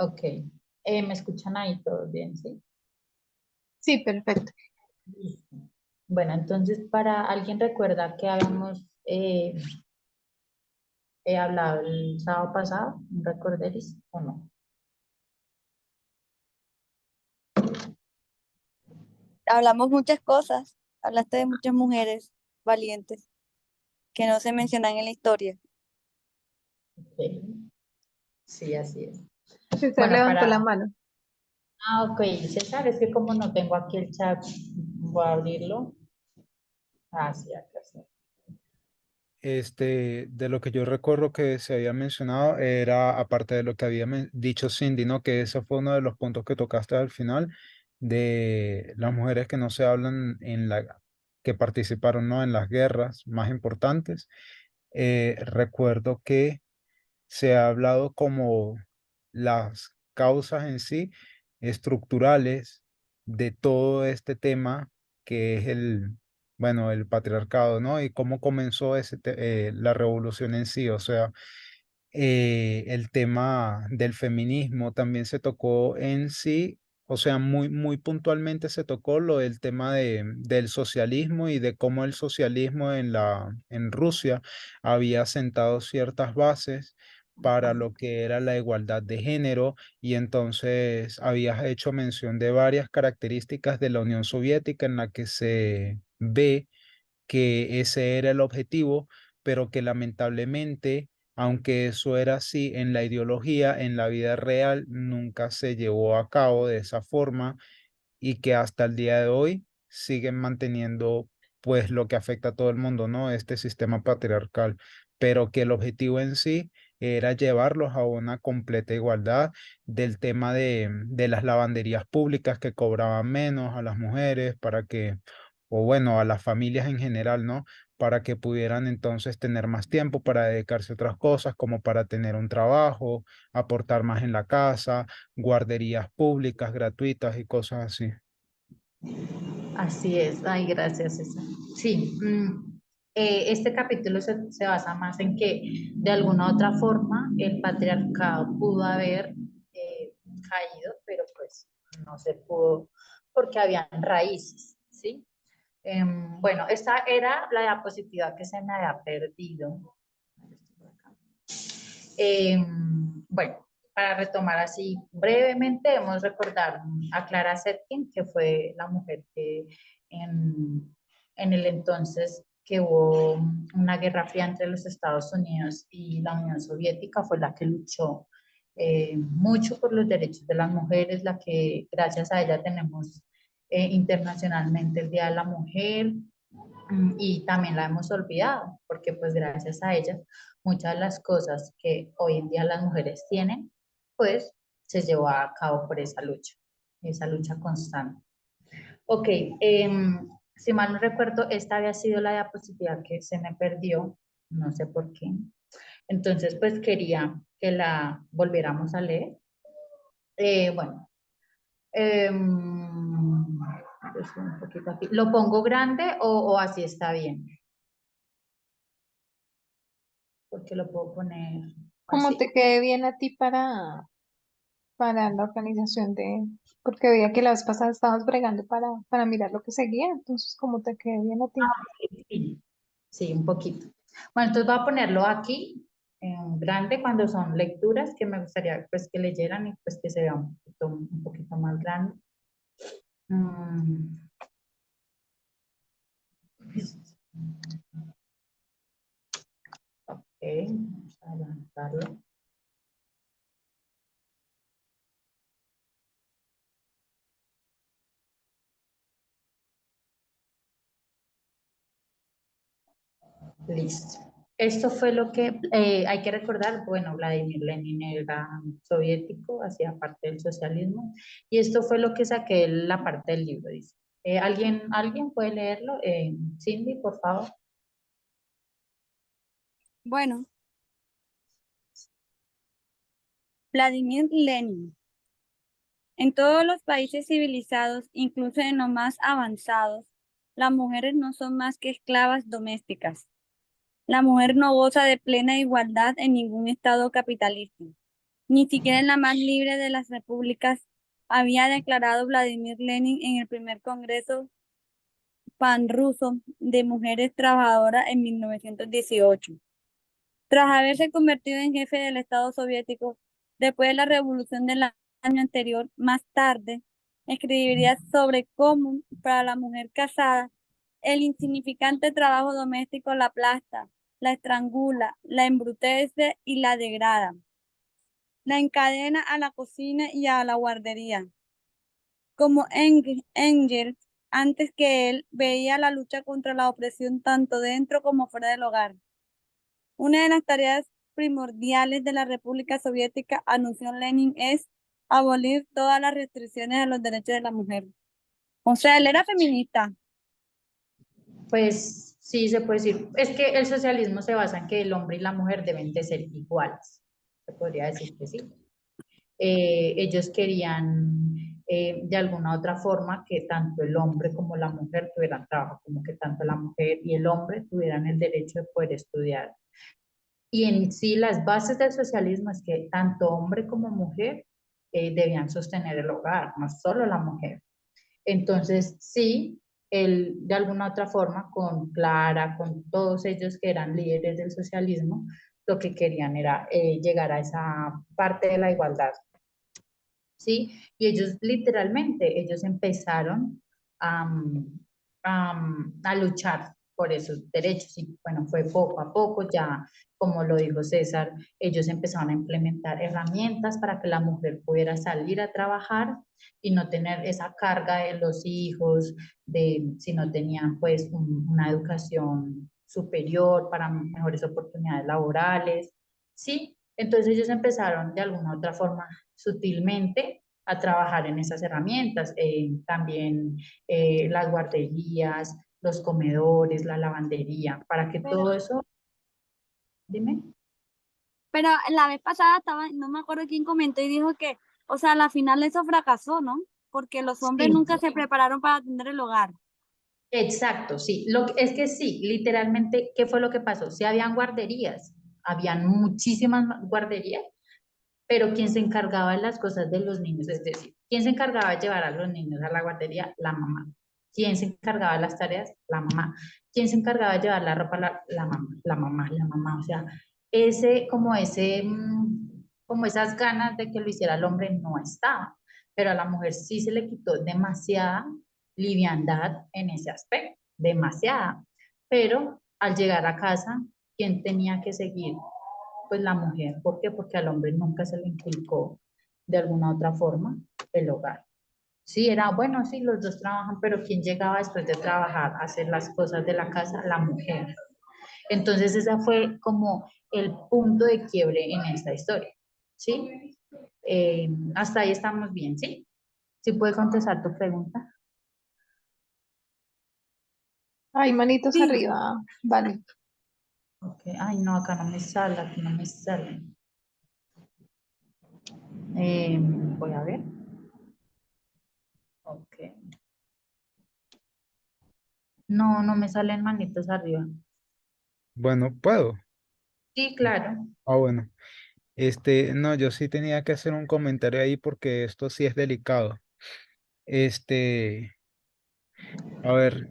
Ok. ¿Me escuchan ahí todos bien, sí? Sí, perfecto. Listo. Bueno, entonces, para alguien recuerda que habíamos hablado el sábado pasado, ¿un recorderis o no? Hablamos muchas cosas, hablaste de muchas mujeres valientes que no se mencionan en la historia. Ok. Sí, así es. César Bueno, levantó para... la mano. Ok, César, es que como no tengo aquí el chat, voy a abrirlo. Ah, sí, acá está. De lo que yo recuerdo que se había mencionado era, aparte de lo que había dicho Cindy, ¿no? Que ese fue uno de los puntos que tocaste al final, de las mujeres que no se hablan que participaron, ¿no? En las guerras más importantes. Recuerdo que se ha hablado como las causas en sí estructurales de todo este tema que es bueno, el patriarcado, ¿no? Y cómo comenzó la revolución en sí, o sea, el tema del feminismo también se tocó en sí, o sea, muy puntualmente se tocó lo del tema del socialismo y de cómo el socialismo en Rusia había sentado ciertas bases para lo que era la igualdad de género y entonces habías hecho mención de varias características de la Unión Soviética en la que se ve que ese era el objetivo, pero que lamentablemente, aunque eso era así en la ideología, en la vida real nunca se llevó a cabo de esa forma y que hasta el día de hoy siguen manteniendo pues lo que afecta a todo el mundo, ¿no? Este sistema patriarcal, pero que el objetivo en sí era llevarlos a una completa igualdad del tema de las lavanderías públicas que cobraban menos a las mujeres para que, o bueno, a las familias en general, ¿no? Para que pudieran entonces tener más tiempo para dedicarse a otras cosas, como para tener un trabajo, aportar más en la casa, guarderías públicas gratuitas y cosas así. Así es. Ay, gracias, César. Sí. Este capítulo se basa más en que de alguna u otra forma el patriarcado pudo haber caído, pero pues no se pudo porque habían raíces, ¿sí? Bueno, esta era la diapositiva que se me había perdido. Bueno, para retomar así brevemente, debemos recordar a Clara Zetkin, que fue la mujer que en el entonces que hubo una guerra fría entre los Estados Unidos y la Unión Soviética, fue la que luchó mucho por los derechos de las mujeres, la que gracias a ella tenemos internacionalmente el Día de la Mujer, y también la hemos olvidado, porque pues gracias a ella muchas de las cosas que hoy en día las mujeres tienen, pues se llevó a cabo por esa lucha constante. Ok, si mal no recuerdo, esta había sido la diapositiva que se me perdió, no sé por qué. Entonces, pues quería que la volviéramos a leer. Bueno, pues, un poquito aquí. ¿Lo pongo grande o así está bien? Porque lo puedo poner ¿Cómo así. te quede bien a ti para la organización de, porque veía que la vez pasada estabas bregando para mirar lo que seguía, entonces, ¿cómo te quede bien a ti? Sí, sí, un poquito. Bueno, entonces voy a ponerlo aquí en grande cuando son lecturas que me gustaría pues que leyeran y pues que se vea un poquito más grande. Mm, ok, vamos a adelantarlo. Listo. Esto fue lo que hay que recordar. Bueno, Vladimir Lenin era soviético, hacía parte del socialismo, y esto fue lo que saqué la parte del libro, dice. ¿Alguien puede leerlo? Cindy, por favor. Bueno, Vladimir Lenin. En todos los países civilizados, incluso en los más avanzados, las mujeres no son más que esclavas domésticas. La mujer no goza de plena igualdad en ningún estado capitalista. Ni siquiera en la más libre de las repúblicas había declarado Vladimir Lenin en el primer Congreso panruso de mujeres trabajadoras en 1918. Tras haberse convertido en jefe del Estado soviético después de la revolución del año anterior, más tarde escribiría sobre cómo, para la mujer casada, el insignificante trabajo doméstico la aplasta, la estrangula, la embrutece y la degrada. La encadena a la cocina y a la guardería. Como Engels, antes que él, veía la lucha contra la opresión tanto dentro como fuera del hogar. Una de las tareas primordiales de la República Soviética, anunció Lenin, es abolir todas las restricciones a los derechos de la mujer. O sea, él era feminista. Pues sí, se puede decir. Es que el socialismo se basa en que el hombre y la mujer deben de ser iguales. Se podría decir que sí. Ellos querían de alguna otra forma que tanto el hombre como la mujer tuvieran trabajo, como que tanto la mujer y el hombre tuvieran el derecho de poder estudiar. Y en sí las bases del socialismo es que tanto hombre como mujer debían sostener el hogar, no solo la mujer. Entonces, sí, él de alguna otra forma, con Clara, con todos ellos que eran líderes del socialismo, lo que querían era llegar a esa parte de la igualdad, ¿sí? Y ellos literalmente, ellos empezaron a luchar por esos derechos y bueno, fue poco a poco, ya como lo dijo César, ellos empezaron a implementar herramientas para que la mujer pudiera salir a trabajar y no tener esa carga de los hijos, de si no tenían pues una educación superior para mejores oportunidades laborales, ¿sí? Entonces ellos empezaron de alguna otra forma sutilmente a trabajar en esas herramientas, también las guarderías, los comedores, la lavandería, para que Pero, todo eso, dime. pero la vez pasada estaba, no me acuerdo quién comentó y dijo que, o sea, a la final eso fracasó, ¿no? Porque los hombres Sí, nunca se prepararon para atender el hogar. exacto, sí. Es que sí, literalmente, ¿qué fue lo que pasó? Sí, habían guarderías, habían muchísimas guarderías, pero quien se encargaba de las cosas de los niños, es decir, ¿quién se encargaba de llevar a los niños a la guardería? La mamá. ¿Quién se encargaba de las tareas? La mamá. ¿Quién se encargaba de llevar la ropa? La mamá, la mamá, la mamá. O sea, como esas ganas de que lo hiciera el hombre no estaba, pero a la mujer sí se le quitó demasiada liviandad en ese aspecto, demasiada. Pero al llegar a casa, ¿quién tenía que seguir? Pues la mujer. ¿Por qué? Porque al hombre nunca se le inculcó de alguna otra forma el hogar. Sí, era bueno, sí, los dos trabajan, pero ¿quién llegaba después de trabajar a hacer las cosas de la casa? La mujer. Entonces, ese fue como el punto de quiebre en esta historia. ¿Sí? Hasta ahí estamos bien, ¿sí? ¿Sí puede contestar tu pregunta? Hay manitos Sí, arriba, vale. Ok. Ay, no, acá no me sale, aquí no me sale. Voy a ver. Ok. No, no me salen manitos arriba. Bueno, puedo. Sí, claro. Ah, bueno. No, yo sí tenía que hacer un comentario ahí porque esto sí es delicado. Este, a ver,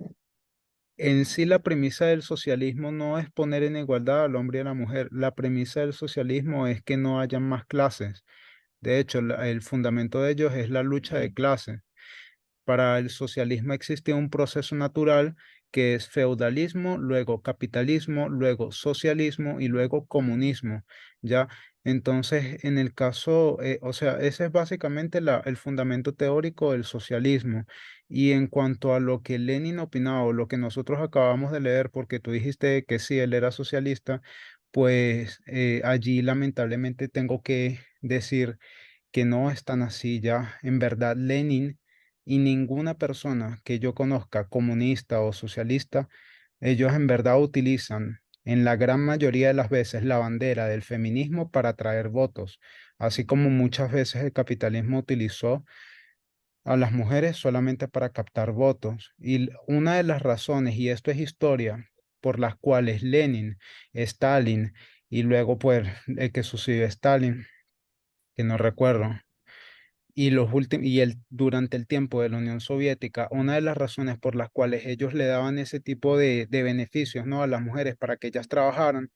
en sí la premisa del socialismo no es poner en igualdad al hombre y a la mujer. La premisa del socialismo es que no haya más clases. De hecho, el fundamento de ellos es la lucha de clases. Para el socialismo existe un proceso natural que es feudalismo, luego capitalismo, luego socialismo y luego comunismo, ¿ya? Entonces, en el caso, o sea, ese es básicamente el fundamento teórico del socialismo. Y en cuanto a lo que Lenin opinaba o lo que nosotros acabamos de leer, porque tú dijiste que sí, él era socialista, pues allí lamentablemente tengo que decir que no están así ya. En verdad, Lenin y ninguna persona que yo conozca, comunista o socialista, ellos en verdad utilizan en la gran mayoría de las veces la bandera del feminismo para atraer votos, así como muchas veces el capitalismo utilizó a las mujeres solamente para captar votos. Y una de las razones, y esto es historia, por las cuales Lenin, Stalin y luego pues el que sucedió a Stalin, que no recuerdo. Y, durante el tiempo de la Unión Soviética, una de las razones por las cuales ellos le daban ese tipo de beneficios, ¿no?, a las mujeres para que ellas trabajaran,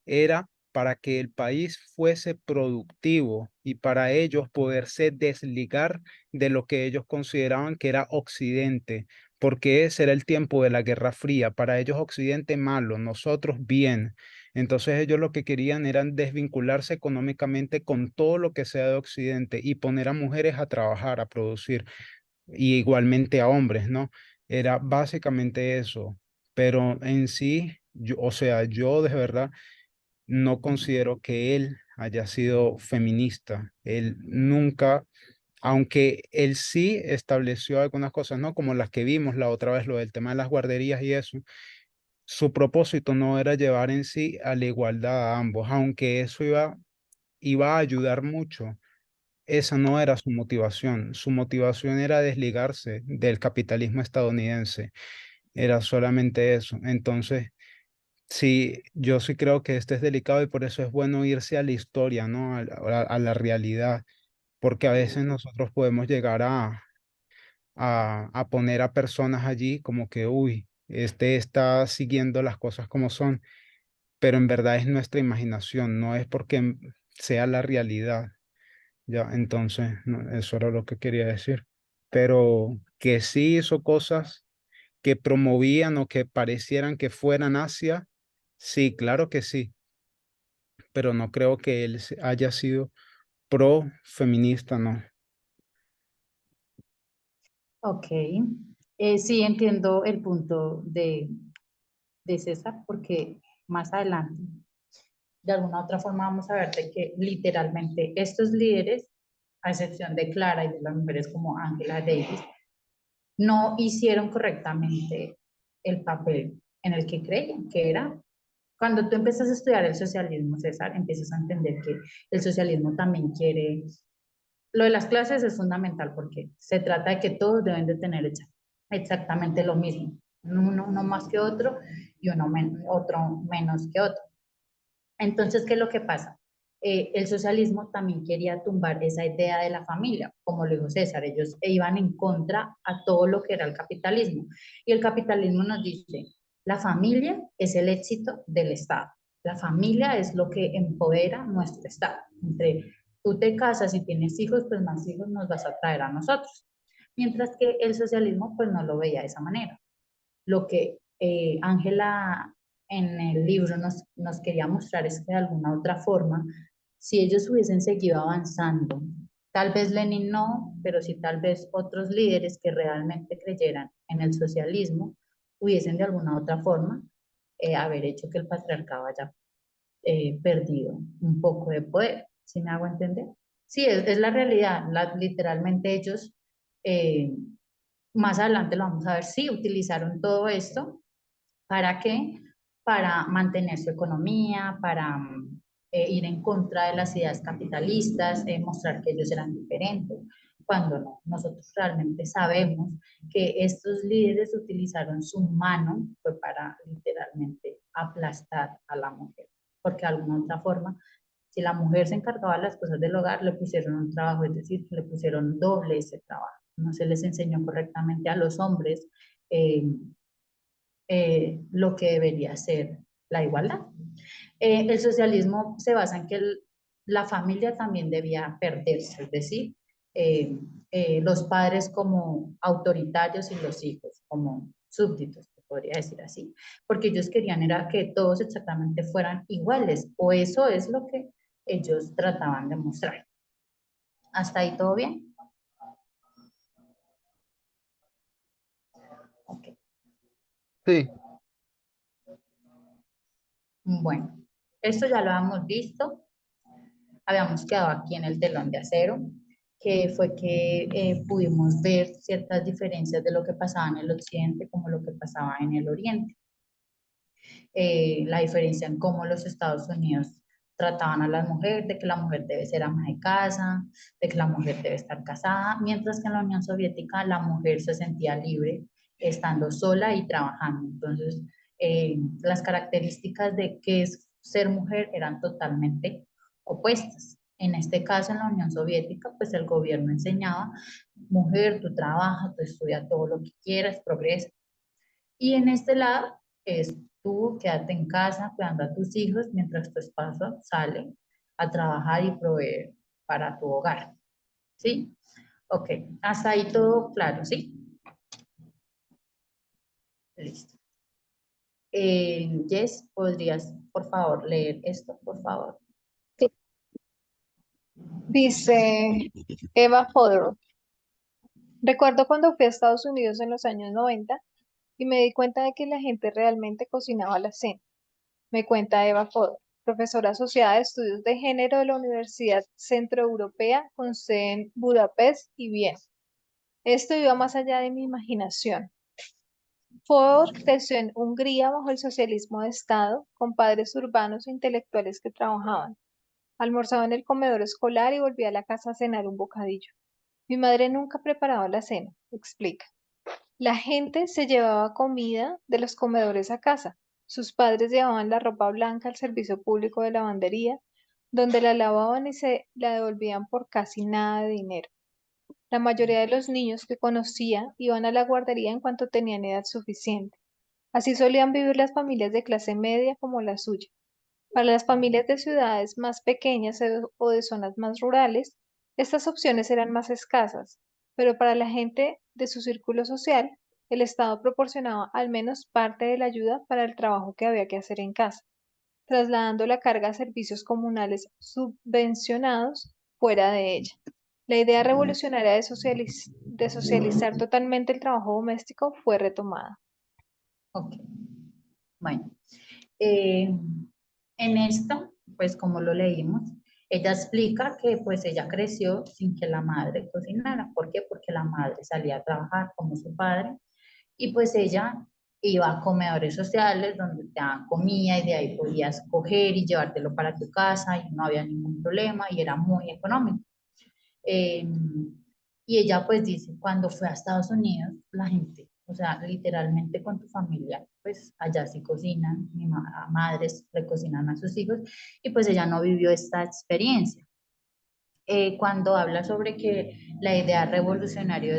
era para que el país fuese productivo y para ellos poderse desligar de lo que ellos consideraban que era Occidente, porque ese era el tiempo de la Guerra Fría. Para ellos Occidente malo, nosotros bien. Entonces ellos lo que querían era desvincularse económicamente con todo lo que sea de Occidente y poner a mujeres a trabajar, a producir, y igualmente a hombres, ¿no? Era básicamente eso. Pero en sí, yo, o sea, yo de verdad no considero que él haya sido feminista. Él nunca, aunque él sí estableció algunas cosas, ¿no? Como las que vimos la otra vez, lo del tema de las guarderías y eso, su propósito no era llevar en sí a la igualdad a ambos, aunque eso iba a ayudar mucho. Esa no era su motivación. Su motivación era desligarse del capitalismo estadounidense. Era solamente eso. Entonces, sí, yo sí creo que este es delicado y por eso es bueno irse a la historia, ¿no? A la realidad, porque a veces nosotros podemos llegar a poner a personas allí como que, uy, este está siguiendo las cosas como son, pero en verdad es nuestra imaginación, no es porque sea la realidad, ¿ya? Entonces, eso era lo que quería decir. Pero que sí hizo cosas que promovían o que parecieran que fueran hacia, sí, claro que sí, pero no creo que él haya sido pro feminista, no. Ok. Sí, entiendo el punto de César, porque más adelante, de alguna u otra forma, vamos a ver de que literalmente estos líderes, a excepción de Clara y de las mujeres como Angela Davis, no hicieron correctamente el papel en el que creían que era. Cuando tú empiezas a estudiar el socialismo, César, empiezas a entender que el socialismo también quiere. Lo de las clases es fundamental porque se trata de que todos deben de tener exactamente lo mismo. Uno más que otro y otro menos que otro. Entonces, ¿qué es lo que pasa? El socialismo también quería tumbar esa idea de la familia, como lo dijo César, ellos iban en contra a todo lo que era el capitalismo. Y el capitalismo nos dice, la familia es el éxito del Estado, la familia es lo que empodera nuestro Estado. Entre tú te casas y tienes hijos, pues más hijos nos vas a traer a nosotros. Mientras que el socialismo pues no lo veía de esa manera. Lo que Ángela en el libro nos quería mostrar es que de alguna otra forma, si ellos hubiesen seguido avanzando, tal vez Lenin no, pero sí tal vez otros líderes que realmente creyeran en el socialismo, hubiesen de alguna otra forma haber hecho que el patriarcado haya perdido un poco de poder. ¿Sí me hago entender? Sí, es la realidad. Literalmente ellos eh, más adelante lo vamos a ver, sí, utilizaron todo esto. ¿Para qué? Para mantener su economía, para ir en contra de las ideas capitalistas, mostrar que ellos eran diferentes, cuando no. Nosotros realmente sabemos que estos líderes utilizaron su mano fue para literalmente aplastar a la mujer, porque de alguna otra forma, si la mujer se encargaba de las cosas del hogar, le pusieron un trabajo, es decir, le pusieron doble ese trabajo. No se les enseñó correctamente a los hombres eh, lo que debería ser la igualdad. El socialismo se basa en que la familia también debía perderse, es decir, eh, los padres como autoritarios y los hijos como súbditos, se podría decir así, porque ellos querían era que todos exactamente fueran iguales, o eso es lo que ellos trataban de mostrar. ¿Hasta ahí todo bien? Ok. Sí, Bueno, esto ya lo hemos visto. Habíamos quedado aquí en el telón de acero, que fue que pudimos ver ciertas diferencias de lo que pasaba en el occidente como lo que pasaba en el oriente. La diferencia en cómo los Estados Unidos trataban a la mujer, de que la mujer debe ser ama de casa, de que la mujer debe estar casada, mientras que en la Unión Soviética la mujer se sentía libre estando sola y trabajando. Entonces, las características de qué es ser mujer eran totalmente opuestas. En este caso, en la Unión Soviética, pues el gobierno enseñaba, mujer, tú trabajas, tú estudias todo lo que quieras, progresa. Y en este lado es tú quédate en casa cuidando a tus hijos mientras tu esposo sale a trabajar y proveer para tu hogar. ¿Sí? Ok, hasta ahí todo claro, ¿sí? Listo. Jess, ¿podrías, por favor, leer esto, por favor? Sí. Dice Eva Fodor. Recuerdo cuando fui a Estados Unidos en los años 90 y me di cuenta de que la gente realmente cocinaba la cena. Me cuenta Eva Fodor, profesora asociada de estudios de género de la Universidad Centroeuropea con sede en Budapest y Viena. Esto iba más allá de mi imaginación. Ford creció en Hungría bajo el socialismo de Estado, con padres urbanos e intelectuales que trabajaban. Almorzaba en el comedor escolar y volvía a la casa a cenar un bocadillo. Mi madre nunca preparaba la cena, explica. La gente se llevaba comida de los comedores a casa. Sus padres llevaban la ropa blanca al servicio público de lavandería, donde la lavaban y se la devolvían por casi nada de dinero. La mayoría de los niños que conocía iban a la guardería en cuanto tenían edad suficiente. Así solían vivir las familias de clase media como la suya. Para las familias de ciudades más pequeñas o de zonas más rurales, estas opciones eran más escasas, pero para la gente de su círculo social, el Estado proporcionaba al menos parte de la ayuda para el trabajo que había que hacer en casa, trasladando la carga a servicios comunales subvencionados fuera de ella. La idea revolucionaria de socializar totalmente el trabajo doméstico fue retomada. Ok, bueno. Eh, en esto, pues como lo leímos, ella explica que pues ella creció sin que la madre cocinara. ¿Por qué? Porque la madre salía a trabajar como su padre y pues ella iba a comedores sociales donde te daban comida y de ahí podías coger y llevártelo para tu casa y no había ningún problema y era muy económico. Eh, y ella pues dice, cuando fue a Estados Unidos, la gente, o sea, literalmente con tu familia, pues allá sí cocinan, madres le cocinan a sus hijos, y pues ella no vivió esta experiencia. Cuando habla sobre que la idea revolucionaria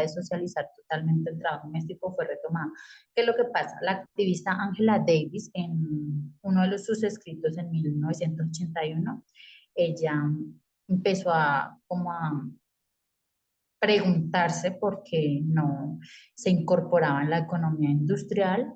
de socializar totalmente el trabajo doméstico fue retomada. ¿Qué es lo que pasa? La activista Angela Davis, en uno de sus escritos en 1981, ella empezó como a preguntarse por qué no se incorporaba en la economía industrial,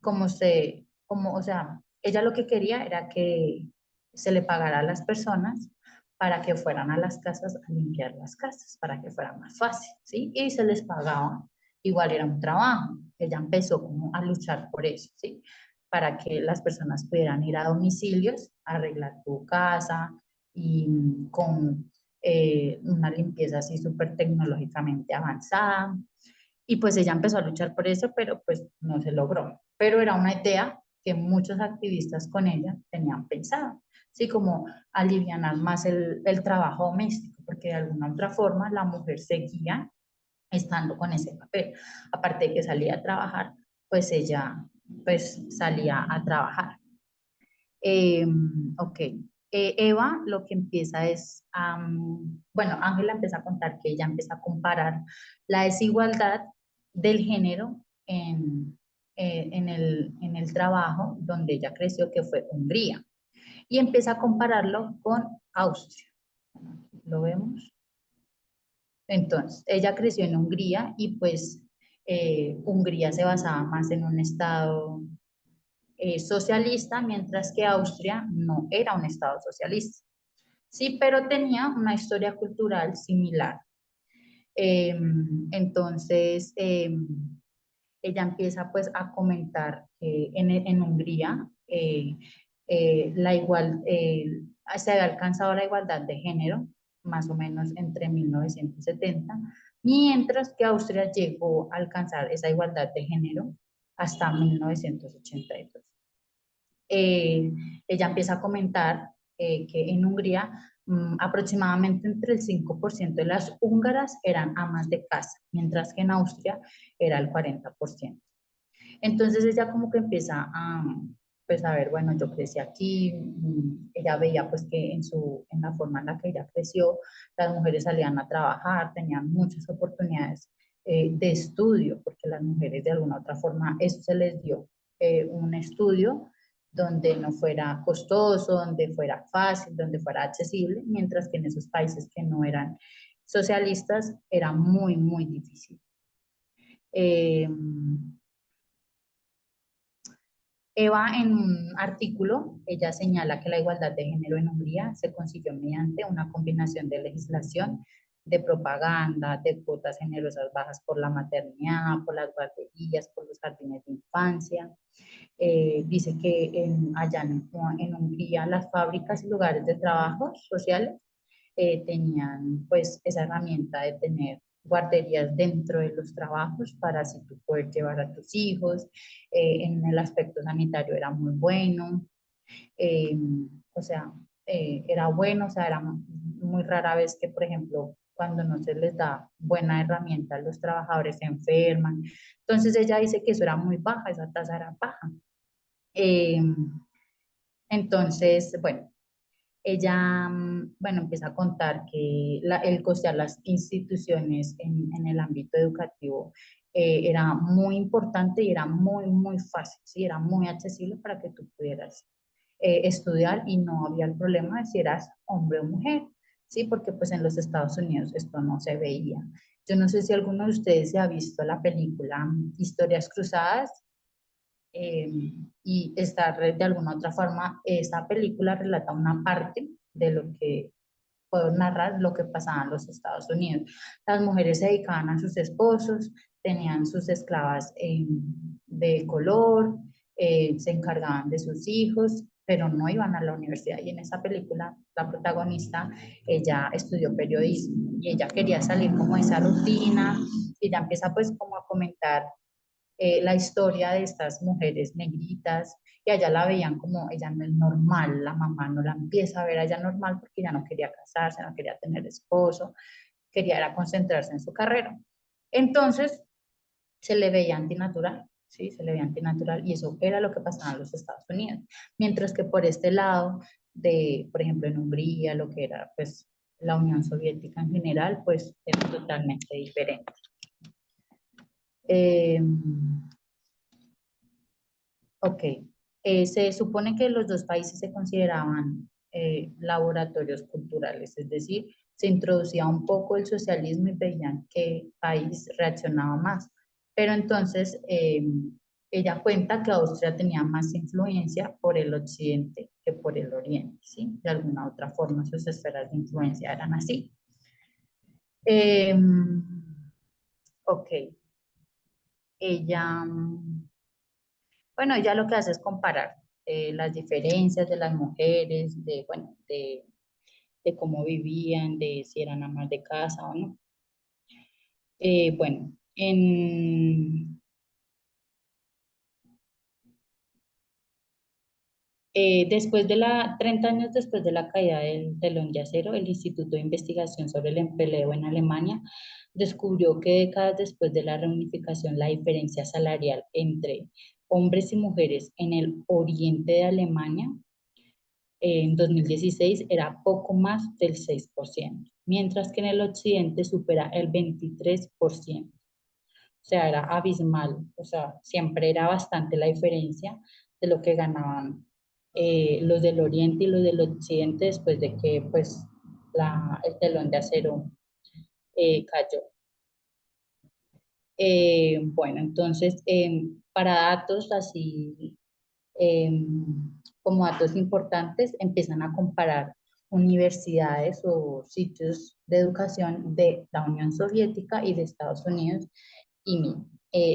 o sea, ella lo que quería era que se le pagara a las personas para que fueran a las casas a limpiar las casas, para que fuera más fácil, ¿sí? Y se les pagaba, igual era un trabajo. Ella empezó como a luchar por eso, ¿sí? Para que las personas pudieran ir a domicilios, arreglar tu casa y con una limpieza así súper tecnológicamente avanzada. Y pues ella empezó a luchar por eso, pero pues no se logró. Pero era una idea que muchos activistas con ella tenían pensado, ¿sí? Como alivianar más el trabajo doméstico, porque de alguna otra forma la mujer seguía estando con ese papel. Aparte de que salía a trabajar, pues ella pues salía a trabajar. Ok. Eva lo que empieza es, bueno, Ángela empieza a contar que ella empieza a comparar la desigualdad del género en el trabajo donde ella creció, que fue Hungría, y empieza a compararlo con Austria. ¿Lo vemos? Entonces, ella creció en Hungría y pues Hungría se basaba más en un estado socialista, mientras que Austria no era un estado socialista. Sí, pero tenía una historia cultural similar. Eh, entonces, ella empieza pues a comentar que en Hungría se había alcanzado la igualdad de género, más o menos entre 1970, mientras que Austria llegó a alcanzar esa igualdad de género hasta 1982. eh, Ella empieza a comentar que en Hungría aproximadamente entre el 5% de las húngaras eran amas de casa, mientras que en Austria era el 40%. Entonces ella como que empieza pues a ver, bueno, yo crecí aquí, ella veía pues que en la forma en la que ella creció, las mujeres salían a trabajar, tenían muchas oportunidades de estudio, porque las mujeres de alguna otra forma, eso se les dio un estudio donde no fuera costoso, donde fuera fácil, donde fuera accesible, mientras que en esos países que no eran socialistas era muy, muy difícil. Eh, Eva, en un artículo, ella señala que la igualdad de género en Hungría se consiguió mediante una combinación de legislación, de propaganda, de cuotas generosas bajas por la maternidad, por las guarderías, por los jardines de infancia. Dice que allá en Hungría las fábricas y lugares de trabajo sociales tenían pues esa herramienta de tener guarderías dentro de los trabajos para así tú poder llevar a tus hijos. En el aspecto sanitario era muy bueno, eh, o sea, era bueno, o sea, era muy rara vez que, por ejemplo, cuando no se les da buena herramienta, los trabajadores se enferman. Entonces ella dice que eso era muy baja, esa tasa era baja. Eh, entonces, bueno, ella, bueno, empieza a contar que el costear las instituciones en el ámbito educativo era muy importante y era muy, muy fácil, ¿sí? Era muy accesible para que tú pudieras estudiar y no había el problema de si eras hombre o mujer, ¿sí? Porque pues en los Estados Unidos esto no se veía. Yo no sé si alguno de ustedes se ha visto la película Historias Cruzadas, y esta red de alguna otra forma, esta película relata una parte de lo que puedo narrar lo que pasaba en los Estados Unidos. Las mujeres se dedicaban a sus esposos, tenían sus esclavas de color, se encargaban de sus hijos, pero no iban a la universidad. Y en esa película, la protagonista, ella estudió periodismo y ella quería salir como de esa rutina y ya empieza pues como a comentar la historia de estas mujeres negritas, y allá la veían como ella no es normal, la mamá no la empieza a ver a ella normal porque ya no quería casarse, no quería tener esposo, quería era concentrarse en su carrera. Entonces se le veía antinatural, ¿sí? Se le veía antinatural y eso era lo que pasaba en los Estados Unidos. Mientras que por este lado de, por ejemplo, en Hungría, lo que era pues la Unión Soviética en general, pues era totalmente diferente. Eh, Ok. Se supone que los dos países se consideraban laboratorios culturales, es decir, se introducía un poco el socialismo y veían qué país reaccionaba más. Pero entonces ella cuenta que Austria tenía más influencia por el occidente que por el oriente, ¿sí? De alguna otra forma sus esferas de influencia eran así. Eh, ok. Ella... Bueno, ella lo que hace es comparar las diferencias de las mujeres, de, bueno, de cómo vivían, de si eran amas de casa o no. Bueno, después de 30 años después de la caída del telón de acero, el Instituto de Investigación sobre el Empleo en Alemania descubrió que décadas después de la reunificación, la diferencia salarial entre hombres y mujeres en el oriente de Alemania en 2016 era poco más del 6%, mientras que en el occidente supera el 23%. O sea, era abismal, o sea, siempre era bastante la diferencia de lo que ganaban los del oriente y los del occidente después de que pues el telón de acero cayó. Bueno, entonces, para datos así como datos importantes, empiezan a comparar universidades o sitios de educación de la Unión Soviética y de Estados Unidos. Y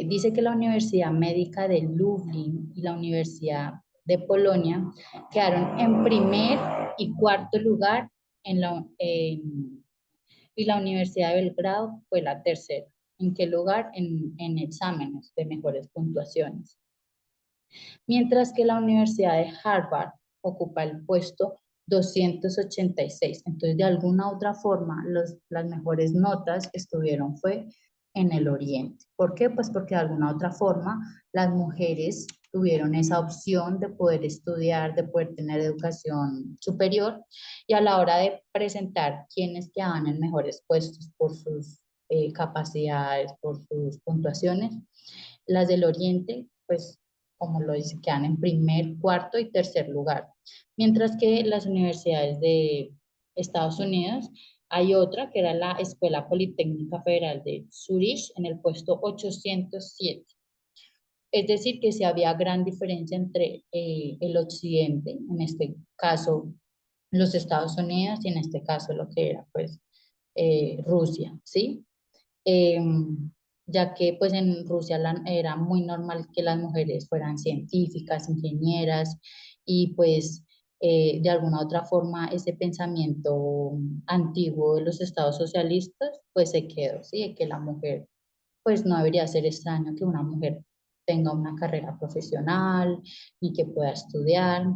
dice que la Universidad Médica de Lublin y la Universidad de Polonia quedaron en primer y cuarto lugar y la Universidad de Belgrado fue la tercera. ¿En qué lugar? En exámenes de mejores puntuaciones. Mientras que la Universidad de Harvard ocupa el puesto 286. Entonces, de alguna otra forma, las mejores notas fue en el oriente. ¿Por qué? Pues porque de alguna otra forma las mujeres tuvieron esa opción de poder estudiar, de poder tener educación superior, y a la hora de presentar quienes quedaban en mejores puestos por sus capacidades, por sus puntuaciones, las del Oriente, pues como lo dice, quedan en primer, cuarto y tercer lugar. Mientras que las universidades de Estados Unidos, hay otra que era la Escuela Politécnica Federal de Zurich en el puesto 807. Es decir, que si había gran diferencia entre el occidente, en este caso los Estados Unidos, y en este caso lo que era pues Rusia, ¿sí? eh, ya que pues en Rusia era muy normal que las mujeres fueran científicas, ingenieras, y pues de alguna u otra forma ese pensamiento antiguo de los estados socialistas pues se quedó, ¿sí? De que la mujer pues no debería ser extraño que una mujer tenga una carrera profesional y que pueda estudiar.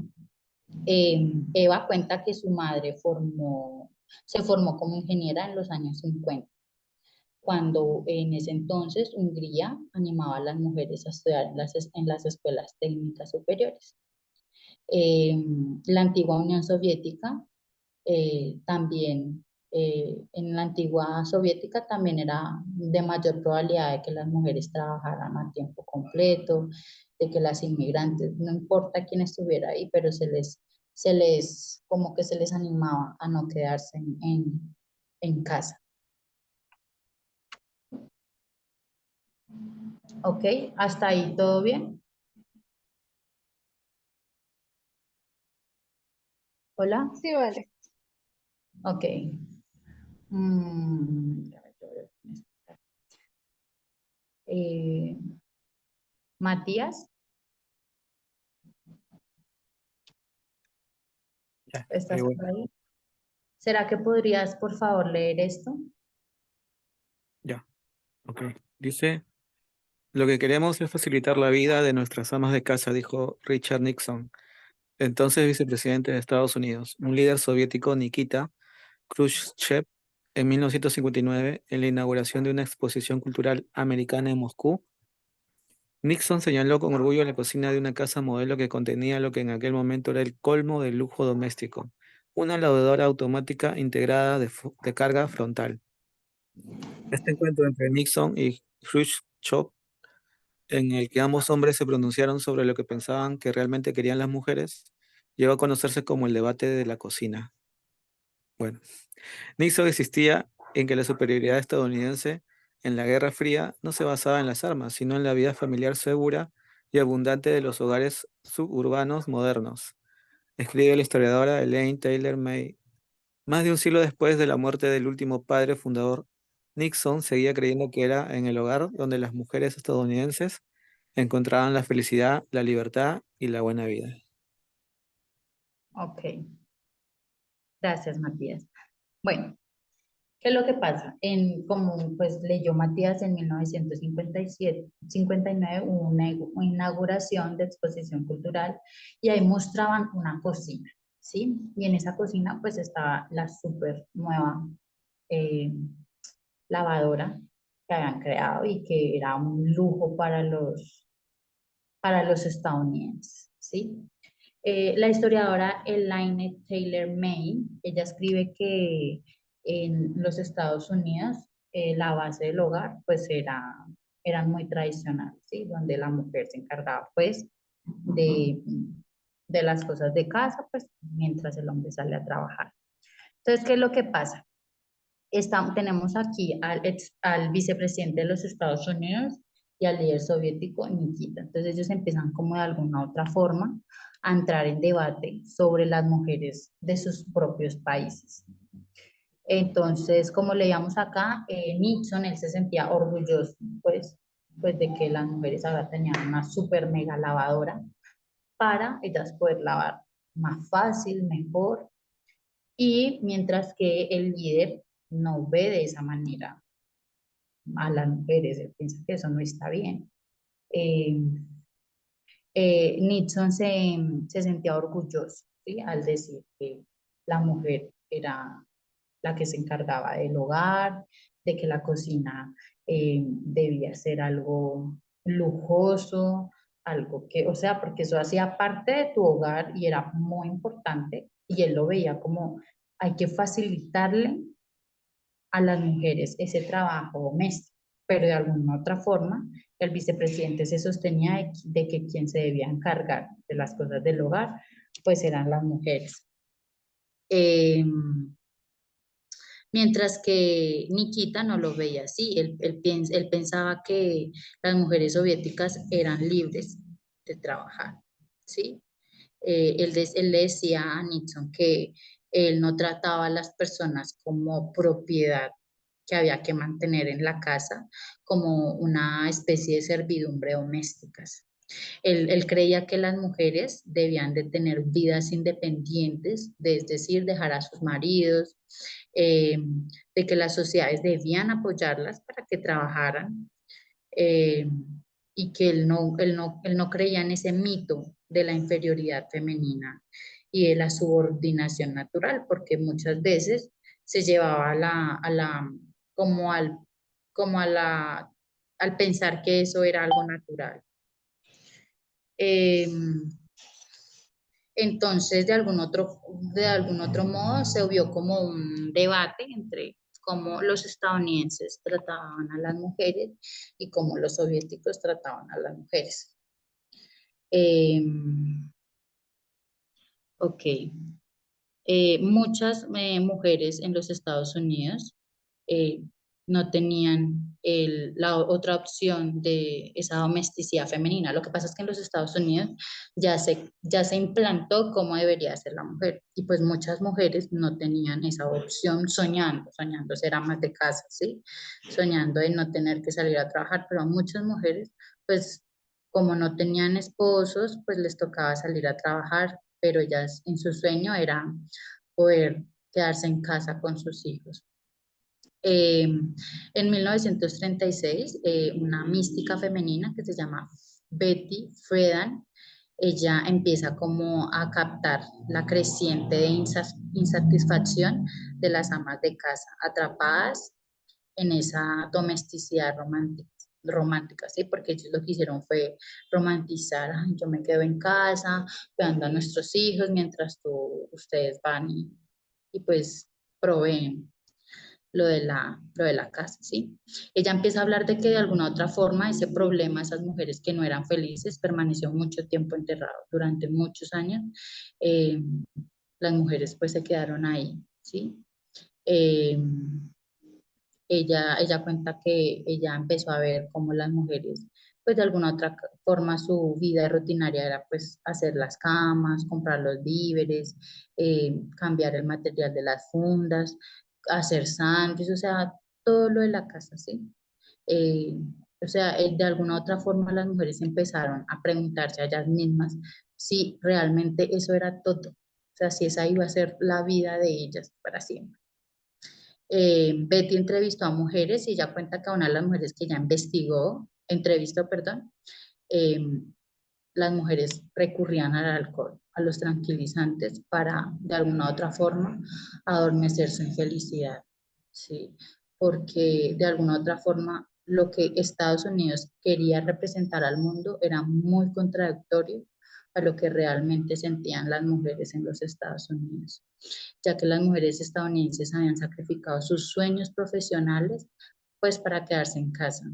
Eva cuenta que su madre se formó como ingeniera en los años 50, cuando en ese entonces Hungría animaba a las mujeres a estudiar en las escuelas técnicas superiores. Eh, la antigua Unión Soviética también, en la antigua soviética también era de mayor probabilidad de que las mujeres trabajaran a tiempo completo, de que las inmigrantes, no importa quién estuviera ahí, pero como que se les animaba a no quedarse en casa. Ok, hasta ahí todo bien. Hola, Sí, vale. ok. Mm, eh, Matías, Ya, ahí ¿estás voy. por ahí? ¿Será que podrías, por favor, leer esto? Ya, ok. Dice, lo que queremos es facilitar la vida de nuestras amas de casa, dijo Richard Nixon, entonces vicepresidente de Estados Unidos. Un líder soviético, Nikita Khrushchev, en 1959, en la inauguración de una exposición cultural americana en Moscú, Nixon señaló con orgullo la cocina de una casa modelo que contenía lo que en aquel momento era el colmo del lujo doméstico, una lavadora automática integrada de carga frontal. Este encuentro entre Nixon y Khrushchev, en el que ambos hombres se pronunciaron sobre lo que pensaban que realmente querían las mujeres, llegó a conocerse como el debate de la cocina. Bueno, Nixon insistía en que la superioridad estadounidense en la Guerra Fría no se basaba en las armas, sino en la vida familiar segura y abundante de los hogares suburbanos modernos. Escribe la historiadora Elaine Taylor May. Más de un siglo después de la muerte del último padre fundador, Nixon seguía creyendo que era en el hogar donde las mujeres estadounidenses encontraban la felicidad, la libertad y la buena vida. Ok, gracias, Matías. Bueno, ¿qué es lo que pasa? Como pues leyó Matías en 1957, 59 hubo una inauguración de exposición cultural y ahí mostraban una cocina, ¿sí? Y en esa cocina pues estaba la súper nueva eh, lavadora que habían creado y que era un lujo para los estadounidenses, ¿sí? La historiadora Elaine Taylor May, ella escribe que en los Estados Unidos la base del hogar pues eran muy tradicionales, ¿sí? Donde la mujer se encargaba pues de, de las cosas de casa, pues mientras el hombre sale a trabajar. Entonces, ¿qué es lo que pasa? Tenemos aquí al vicepresidente de los Estados Unidos y al líder soviético Nikita. Entonces ellos empiezan como de alguna otra forma a entrar en debate sobre las mujeres de sus propios países. Entonces, como leíamos acá, Nixon, él se sentía orgulloso, pues de que las mujeres ahora tenían una super mega lavadora para ellas poder lavar más fácil, mejor, y mientras que el líder no ve de esa manera a las mujeres, él piensa que eso no está bien. Eh, Nixon se sentía orgulloso, ¿sí? Al decir que la mujer era la que se encargaba del hogar, de que la cocina debía ser algo lujoso, algo que, o sea, porque eso hacía parte de tu hogar y era muy importante y él lo veía como hay que facilitarle a las mujeres ese trabajo doméstico, pero de alguna otra forma el vicepresidente se sostenía de que quien se debía encargar de las cosas del hogar, pues eran las mujeres. Eh, Mientras que Nikita no lo veía así, él pensaba que las mujeres soviéticas eran libres de trabajar, ¿sí? Él le decía a Nixon que él no trataba a las personas como propiedad que había que mantener en la casa, como una especie de servidumbre domésticas. Él creía que las mujeres debían de tener vidas independientes, es decir, dejar a sus maridos, eh, de que las sociedades debían apoyarlas para que trabajaran, eh, y que él no creía en ese mito de la inferioridad femenina y de la subordinación natural, porque muchas veces se llevaba como al, como a la, al pensar que eso era algo natural. Eh, entonces, de algún otro modo, se vio como un debate entre cómo los estadounidenses trataban a las mujeres y cómo los soviéticos trataban a las mujeres. Eh, ok. Muchas mujeres en los Estados Unidos eh, no tenían la otra opción de esa domesticidad femenina. Lo que pasa es que en los Estados Unidos ya se implantó cómo debería ser la mujer y pues muchas mujeres no tenían esa opción soñando ser amas de casa, ¿sí? Soñando en no tener que salir a trabajar, pero a muchas mujeres pues como no tenían esposos, pues les tocaba salir a trabajar, pero ellas en su sueño era poder quedarse en casa con sus hijos. En 1936, una mística femenina que se llama Betty Friedan, ella empieza como a captar la creciente insatisfacción de las amas de casa, atrapadas en esa domesticidad romántica, ¿sí? Porque ellos lo que hicieron fue romantizar: "Ay, yo me quedo en casa, cuidando a nuestros hijos, mientras ustedes van y pues proveen lo de la casa, ¿sí?". Ella empieza a hablar de que de alguna otra forma ese problema, esas mujeres que no eran felices, permaneció mucho tiempo enterrado, durante muchos años. eh, las mujeres pues se quedaron ahí, ¿sí? Eh, ella cuenta que ella empezó a ver cómo las mujeres, pues de alguna otra forma su vida rutinaria era pues hacer las camas, comprar los víveres, cambiar el material de las fundas, hacer sándwiches, o sea, todo lo de la casa, ¿sí? Eh, o sea, de alguna otra forma las mujeres empezaron a preguntarse a ellas mismas si realmente eso era todo, o sea, si esa iba a ser la vida de ellas para siempre. Betty entrevistó a mujeres y ella cuenta que una de las mujeres que ella entrevistó, perdón, eh, las mujeres recurrían al alcohol, a los tranquilizantes para de alguna u otra forma adormecer su infelicidad, ¿sí? Porque de alguna u otra forma lo que Estados Unidos quería representar al mundo era muy contradictorio a lo que realmente sentían las mujeres en los Estados Unidos, ya que las mujeres estadounidenses habían sacrificado sus sueños profesionales pues para quedarse en casa.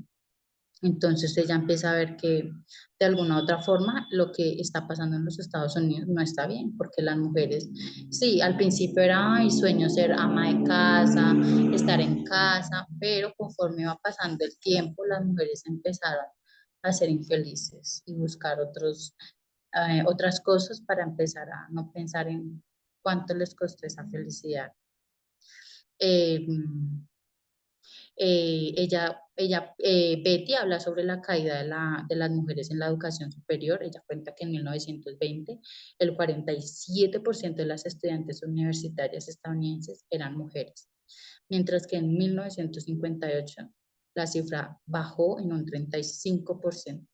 Entonces ella empieza a ver que de alguna u otra forma lo que está pasando en los Estados Unidos no está bien, porque las mujeres, sí, al principio era, ay, sueño ser ama de casa, estar en casa, pero conforme va pasando el tiempo, las mujeres empezaron a ser infelices y buscar otras cosas para empezar a no pensar en cuánto les costó esa felicidad. Eh, Betty habla sobre la caída de las mujeres en la educación superior. Ella cuenta que en 1920 el 47% de las estudiantes universitarias estadounidenses eran mujeres, mientras que en 1958 la cifra bajó en un 35%.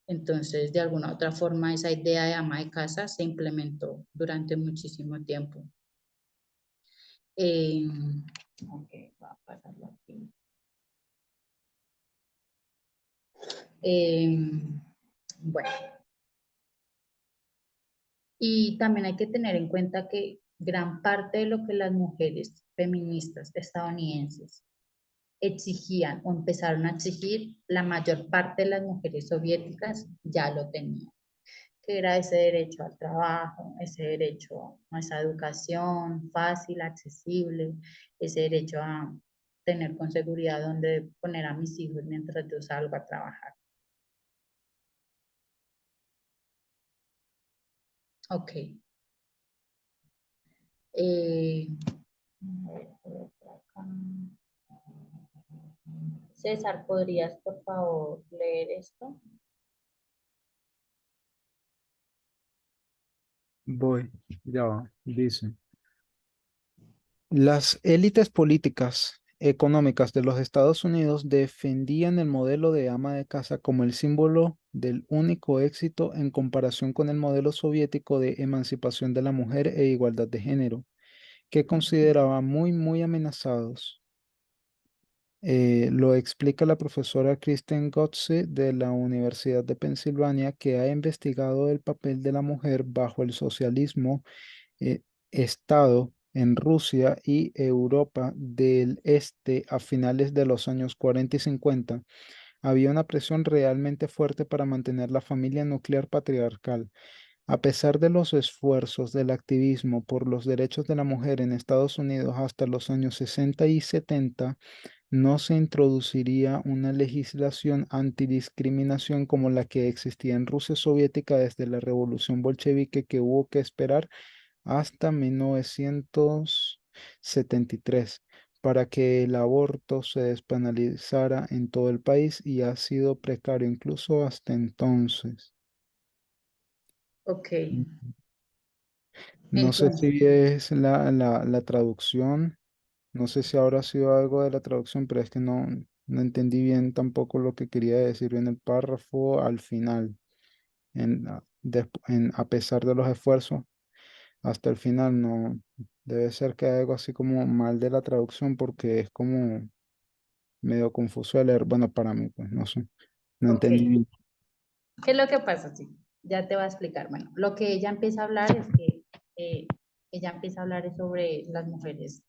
Entonces, de alguna u otra forma, esa idea de ama de casa se implementó durante muchísimo tiempo. Eh, ok, voy a pasarlo aquí. Bueno, y también hay que tener en cuenta que gran parte de lo que las mujeres feministas estadounidenses exigían o empezaron a exigir, la mayor parte de las mujeres soviéticas ya lo tenían, que era ese derecho al trabajo, ese derecho a esa educación fácil, accesible, ese derecho a tener con seguridad donde poner a mis hijos mientras yo salgo a trabajar. Ok. Eh, a ver, por acá. César, ¿podrías por favor leer esto? Voy, ya va, dice. Las élites políticas, económicas de los Estados Unidos defendían el modelo de ama de casa como el símbolo del único éxito en comparación con el modelo soviético de emancipación de la mujer e igualdad de género, que consideraba muy amenazados. Lo explica la profesora Kristen Gotze de la Universidad de Pensilvania, que ha investigado el papel de la mujer bajo el socialismo eh, Estado en Rusia y Europa del Este a finales de los años 40 y 50. Había una presión realmente fuerte para mantener la familia nuclear patriarcal. A pesar de los esfuerzos del activismo por los derechos de la mujer en Estados Unidos hasta los años 60 y 70, no se introduciría una legislación antidiscriminación como la que existía en Rusia soviética desde la revolución bolchevique, que hubo que esperar hasta 1973 para que el aborto se despenalizara en todo el país, y ha sido precario incluso hasta entonces. Ok, No sé entonces, si es la traducción, no sé si habrá sido algo de la traducción, pero es que no entendí bien tampoco lo que quería decir en el párrafo al final. A pesar de los esfuerzos, hasta el final no. Debe ser que hay algo así como mal de la traducción, porque es como medio confuso de leer. Bueno, para mí, pues no sé. No ok. entendí bien. ¿Qué es lo que pasa? Sí, ya te voy a explicar. Bueno, lo que ella empieza a hablar es que ella empieza a hablar es sobre las mujeres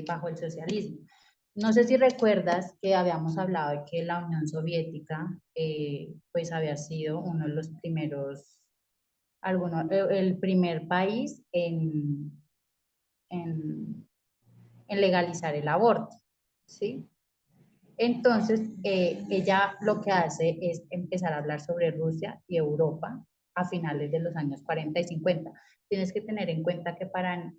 bajo el socialismo. No sé si recuerdas que habíamos hablado de que la Unión Soviética pues había sido uno de los primeros, el primer país en, en legalizar el aborto, ¿sí? Entonces, ella lo que hace es empezar a hablar sobre Rusia y Europa a finales de los años 40 y 50. Tienes que tener en cuenta que para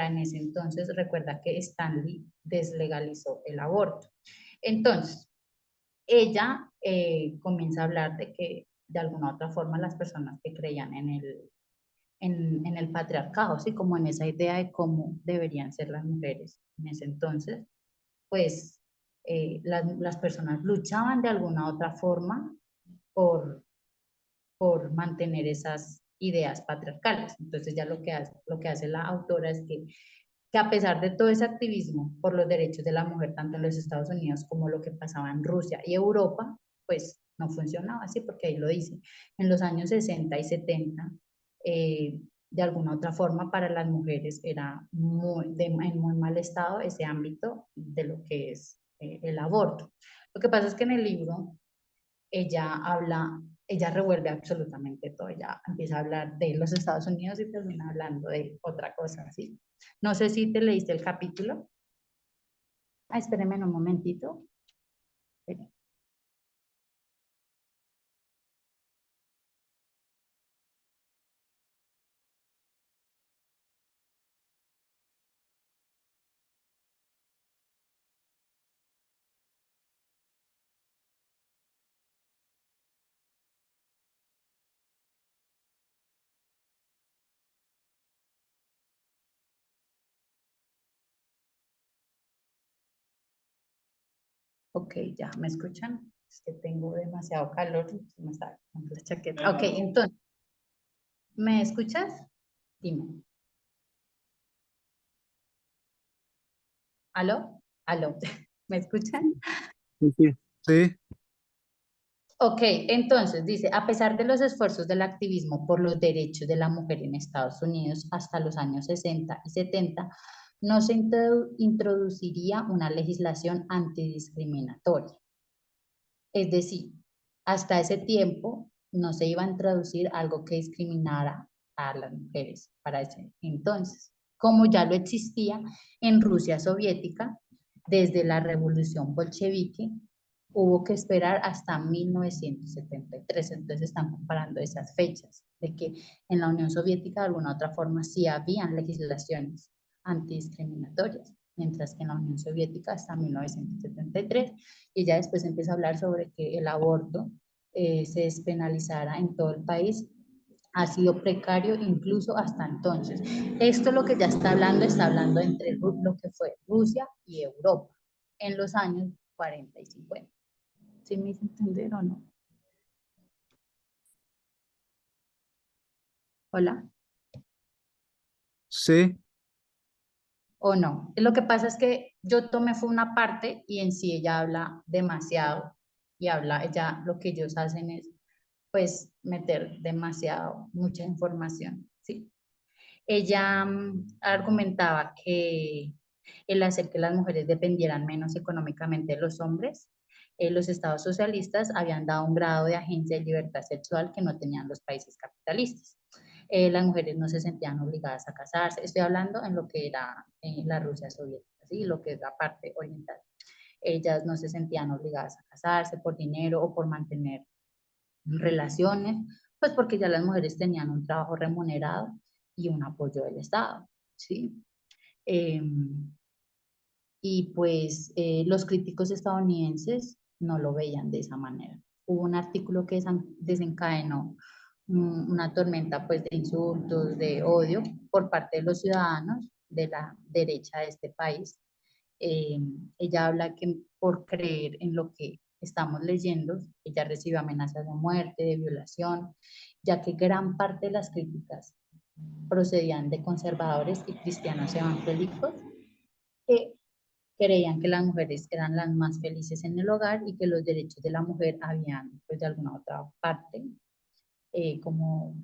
en ese entonces, recuerda que Stanley deslegalizó el aborto. Entonces, ella comienza a hablar de que de alguna u otra forma las personas que creían en el patriarcado, ¿sí? Como en esa idea de cómo deberían ser las mujeres en ese entonces, pues las personas luchaban de alguna otra forma por, por mantener esas ideas patriarcales. Entonces ya lo que hace la autora es que a pesar de todo ese activismo por los derechos de la mujer, tanto en los Estados Unidos como lo que pasaba en Rusia y Europa, pues no funcionaba así, porque ahí lo dice. En los años 60 y 70, de alguna otra forma para las mujeres era en muy mal estado ese ámbito de lo que es el aborto. Lo que pasa es que en el libro ella revuelve absolutamente todo, ella empieza a hablar de los Estados Unidos y termina hablando de otra cosa, ¿sí? No sé si te leíste el capítulo. Ah, espéreme un momentito. Espere. Ok, ya, ¿me escuchan? Es que tengo demasiado calor, me está quemando la chaqueta. Ok, entonces, ¿me escuchas? Dime. ¿Aló? ¿Aló? ¿Me escuchan? Sí, sí. Sí, Ok, entonces dice, a pesar de los esfuerzos del activismo por los derechos de la mujer en Estados Unidos hasta los años 60 y 70, no se introduciría una legislación antidiscriminatoria. Es decir, hasta ese tiempo no se iba a introducir algo que discriminara a las mujeres para ese entonces, como ya lo existía en Rusia soviética desde la revolución bolchevique. Hubo que esperar hasta 1973, entonces están comparando esas fechas, de que en la Unión Soviética de alguna otra forma sí habían legislaciones antidiscriminatorias, mientras que en la Unión Soviética hasta 1973, y ya después empieza a hablar sobre que el aborto se despenalizara en todo el país. Ha sido precario incluso hasta entonces. Esto lo que ya está hablando entre lo que fue Rusia y Europa en los años 40 y 50. ¿Sí me hice entender o no? Hola. Sí, ¿O no? Lo que pasa es que yo tomé fue una parte y en sí ella habla demasiado y habla, ella lo que ellos hacen es pues meter demasiado, mucha información, ¿sí? Ella argumentaba que el hacer que las mujeres dependieran menos económicamente de los hombres, los estados socialistas habían dado un grado de agencia y libertad sexual que no tenían los países capitalistas. Las mujeres no se sentían obligadas a casarse. Estoy hablando en lo que era la Rusia soviética, ¿sí? Lo que es la parte oriental. Ellas no se sentían obligadas a casarse por dinero o por mantener relaciones, pues porque ya las mujeres tenían un trabajo remunerado y un apoyo del Estado, ¿sí? Eh, y pues los críticos estadounidenses no lo veían de esa manera. Hubo un artículo que desencadenó una tormenta pues de insultos, de odio por parte de los ciudadanos de la derecha de este país. Eh, Ella habla que por creer en lo que estamos leyendo, ella recibe amenazas de muerte, de violación, ya que gran parte de las críticas procedían de conservadores y cristianos evangélicos que creían que las mujeres eran las más felices en el hogar y que los derechos de la mujer habían, pues de alguna otra parte, como,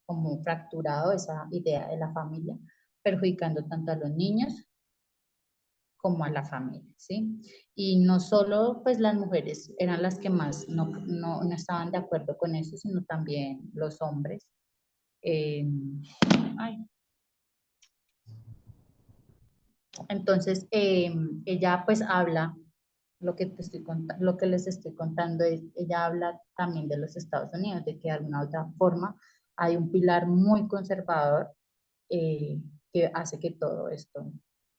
como fracturado esa idea de la familia, perjudicando tanto a los niños como a la familia, ¿sí? Y no solo pues las mujeres eran las que más no estaban de acuerdo con eso, sino también los hombres. Eh, ay, entonces, ella pues habla, lo que les estoy contando es, ella habla también de los Estados Unidos, de que de alguna otra forma hay un pilar muy conservador eh, que hace que todo esto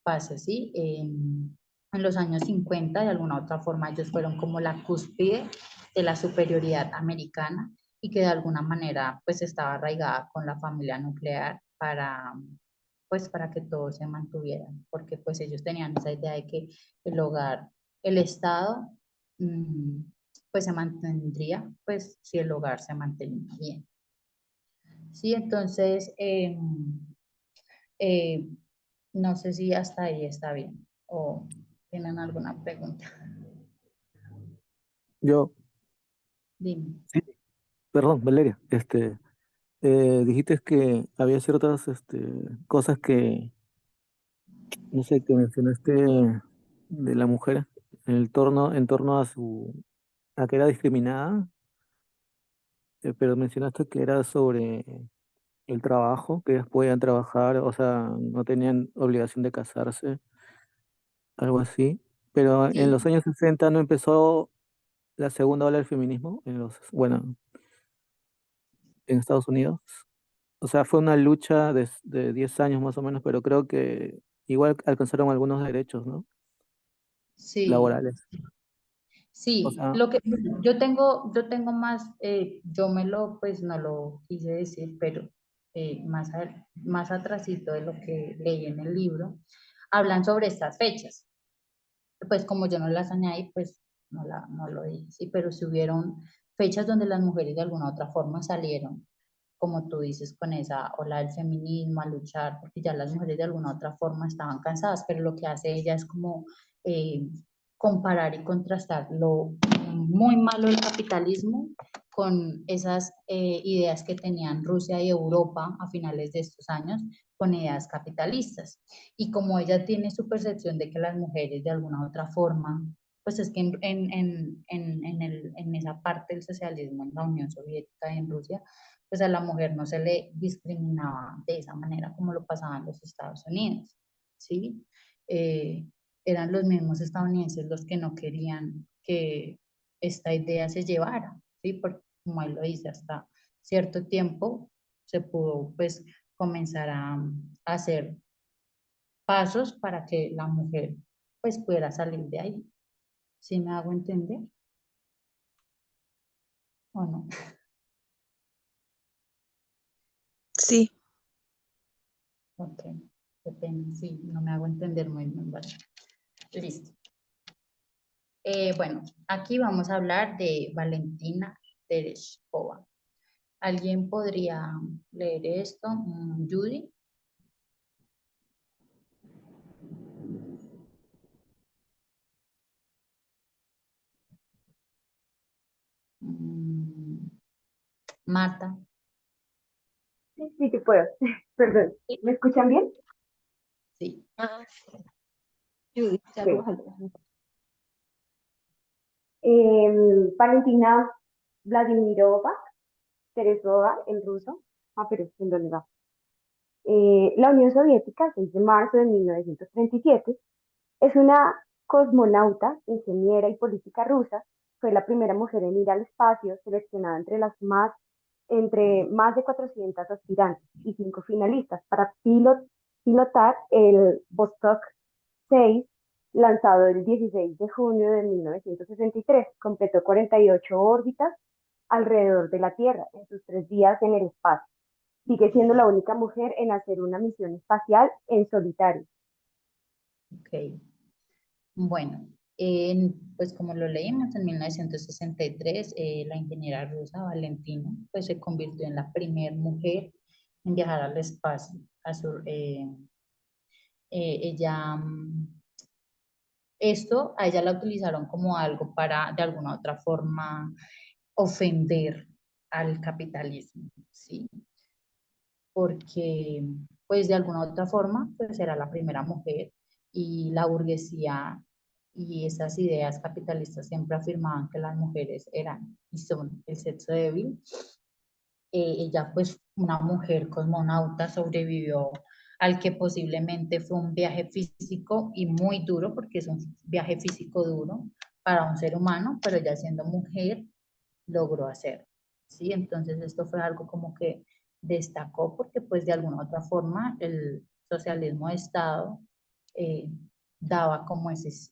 pase, ¿sí? En los años 50, de alguna otra forma, ellos fueron como la cúspide de la superioridad americana y que de alguna manera pues estaba arraigada con la familia nuclear pues para que todos se mantuvieran, porque pues ellos tenían esa idea de que el hogar, el Estado, mm, pues se mantendría, pues si el hogar se mantenía bien. Sí, entonces, eh, no sé si hasta ahí está bien o tienen alguna pregunta. Yo, Dime. sí, perdón, Valeria, dijiste que había ciertas cosas que, no sé, que mencionaste de la mujer en torno a que era discriminada, pero mencionaste que era sobre el trabajo, que ellas podían trabajar, o sea, no tenían obligación de casarse, algo así. Pero en Sí, los años 60 no empezó la segunda ola del feminismo, bueno, en Estados Unidos. O sea, fue una lucha de 10 años más o menos, pero creo que igual alcanzaron algunos derechos, ¿no? sí, Laborales. O sí. sea, Lo que yo tengo más, yo me lo, pues no lo quise decir, pero más atrasito de lo que leí en el libro, hablan sobre estas fechas. Pues como yo no las añadí, pues no lo dije, sí, pero si hubieron fechas donde las mujeres de alguna otra forma salieron, como tú dices, con esa ola del feminismo, a luchar, porque ya las mujeres de alguna otra forma estaban cansadas, pero lo que hace ella es como eh, comparar y contrastar lo muy malo del capitalismo con esas ideas que tenían Rusia y Europa a finales de estos años, con ideas capitalistas. Y como ella tiene su percepción de que las mujeres de alguna u otra forma, pues es que en esa parte del socialismo, en la Unión Soviética y en Rusia, pues a la mujer no se le discriminaba de esa manera como lo pasaba en los Estados Unidos, ¿sí? Eran los mismos estadounidenses los que no querían que esta idea se llevara, ¿sí? Porque como él lo dice, hasta cierto tiempo se pudo pues comenzar a hacer pasos para que la mujer pues pudiera salir de ahí. ¿Sí me hago entender o no? Sí, Ok, qué pena, sí, no me hago entender muy bien, vale. Listo. Bueno, aquí vamos a hablar de Valentina Tereshkova. ¿Alguien podría leer esto? Judy. Mm, Marta. Sí, sí que puedo. Perdón. ¿Me escuchan bien? Sí. Judith, ya Ok. Alejandra. Valentina Vladimirova, Teresova en ruso. Ah, pero ¿en dónde va? La Unión Soviética, 6 de marzo de 1937, es una cosmonauta, ingeniera y política rusa. Fue la primera mujer en ir al espacio, seleccionada entre más de 400 aspirantes y 5 finalistas para pilotar el Vostok 6, lanzado el 16 de junio de 1963. Completó 48 órbitas alrededor de la Tierra en sus 3 días en el espacio. Sigue siendo la única mujer en hacer una misión espacial en solitario. Ok. Bueno, pues como lo leímos en 1963, la ingeniera rusa Valentina pues se convirtió en la primera mujer en viajar al espacio. Ella, esto a ella la utilizaron como algo para de alguna otra forma ofender al capitalismo, ¿sí? Porque pues de alguna otra forma pues era la primera mujer y la burguesía y esas ideas capitalistas siempre afirmaban que las mujeres eran y son el sexo débil. Ella pues una mujer cosmonauta sobrevivió al que posiblemente fue un viaje físico y muy duro, porque es un viaje físico duro para un ser humano, pero ya siendo mujer logró hacer, ¿sí? Entonces esto fue algo como que destacó porque pues de alguna otra forma el socialismo de Estado eh, daba como esas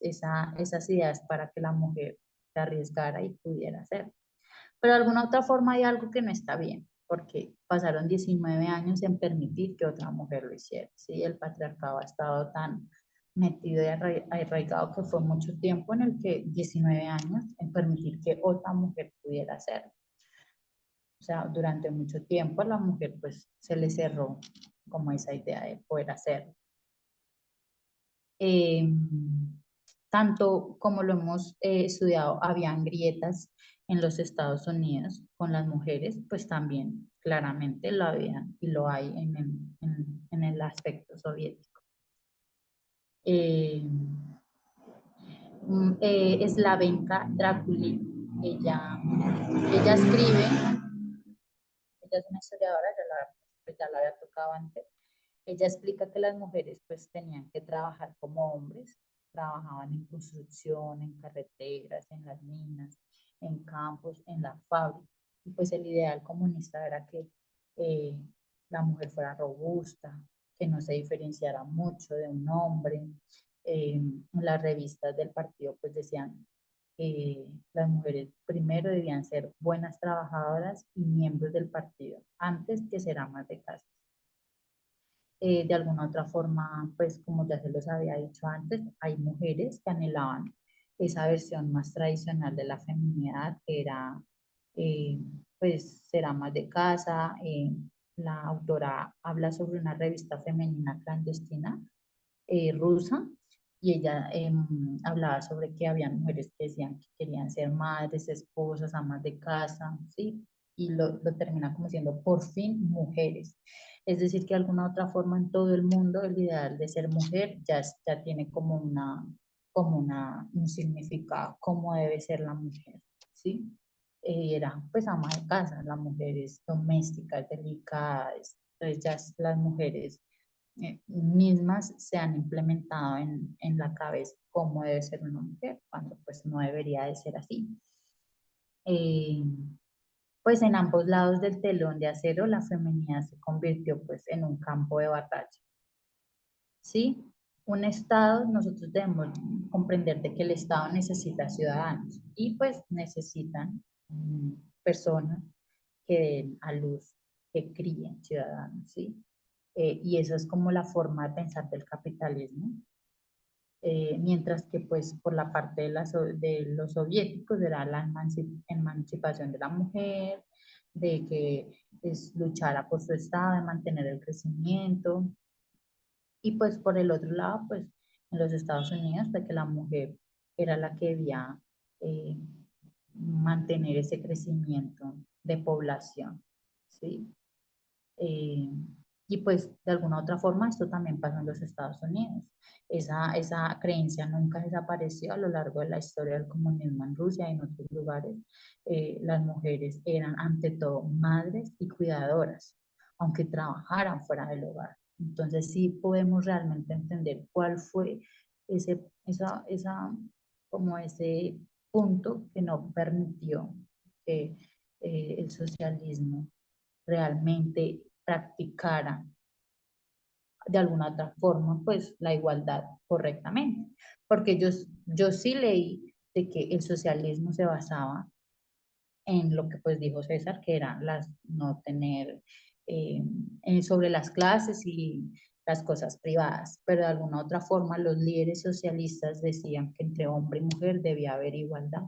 ideas para que la mujer se arriesgara y pudiera hacer. Pero de alguna otra forma hay algo que no está bien, porque pasaron 19 años en permitir que otra mujer lo hiciera, ¿sí? El patriarcado ha estado tan metido y arraigado que fue mucho tiempo en el que 19 años en permitir que otra mujer pudiera hacerlo. O sea, durante mucho tiempo a la mujer pues se le cerró como esa idea de poder hacerlo. Eh, Tanto como lo hemos estudiado, habían grietas en los Estados Unidos con las mujeres, pues también claramente lo había y lo hay en el aspecto soviético. Eh, Slavenka Draculi, ella escribe, ella es una historiadora, pues ya la había tocado antes. Ella explica que las mujeres pues tenían que trabajar como hombres, trabajaban en construcción, en carreteras, en las minas, en campos, en la fábrica. Y pues el ideal comunista era que eh, la mujer fuera robusta, que no se diferenciara mucho de un hombre. Las revistas del partido pues decían que las mujeres primero debían ser buenas trabajadoras y miembros del partido antes que ser amas de casa. De alguna otra forma, pues como ya se los había dicho antes, hay mujeres que anhelaban esa versión más tradicional de la feminidad, que era eh, pues ser amas de casa. La autora habla sobre una revista femenina clandestina rusa y ella hablaba sobre que había mujeres que decían que querían ser madres, esposas, amas de casa, ¿sí? Y lo termina como siendo por fin mujeres. Es decir, que de alguna otra forma en todo el mundo el ideal de ser mujer ya tiene un significado, cómo debe ser la mujer, ¿sí? Era pues ama de casa, las mujeres domésticas, delicadas, entonces ya las mujeres mismas se han implementado en la cabeza cómo debe ser una mujer, cuando pues no debería de ser así. Eh, pues en ambos lados del telón de acero la feminidad se convirtió pues en un campo de batalla. ¿Sí? Un Estado, nosotros debemos comprender de que el Estado necesita ciudadanos y pues necesitan personas que den a luz, que críen ciudadanos, ¿sí? Y eso es como la forma de pensar del capitalismo. Mientras que pues por la parte de los soviéticos era la emancipación de la mujer, de que pues, luchara por su estado, de mantener el crecimiento, y pues por el otro lado, pues en los Estados Unidos, de que la mujer era la que debía eh, mantener ese crecimiento de población, ¿sí? Eh, y pues de alguna otra forma esto también pasa en los Estados Unidos. Esa creencia nunca desapareció a lo largo de la historia del comunismo en Rusia y en otros lugares. Las mujeres eran ante todo madres y cuidadoras, aunque trabajaran fuera del hogar. Entonces sí podemos realmente entender cuál fue como ese punto que no permitió que el socialismo realmente practicara de alguna otra forma, pues la igualdad correctamente. Porque yo sí leí de que el socialismo se basaba en lo que pues dijo César, que era no tener sobre las clases y las cosas privadas, pero de alguna otra forma los líderes socialistas decían que entre hombre y mujer debía haber igualdad,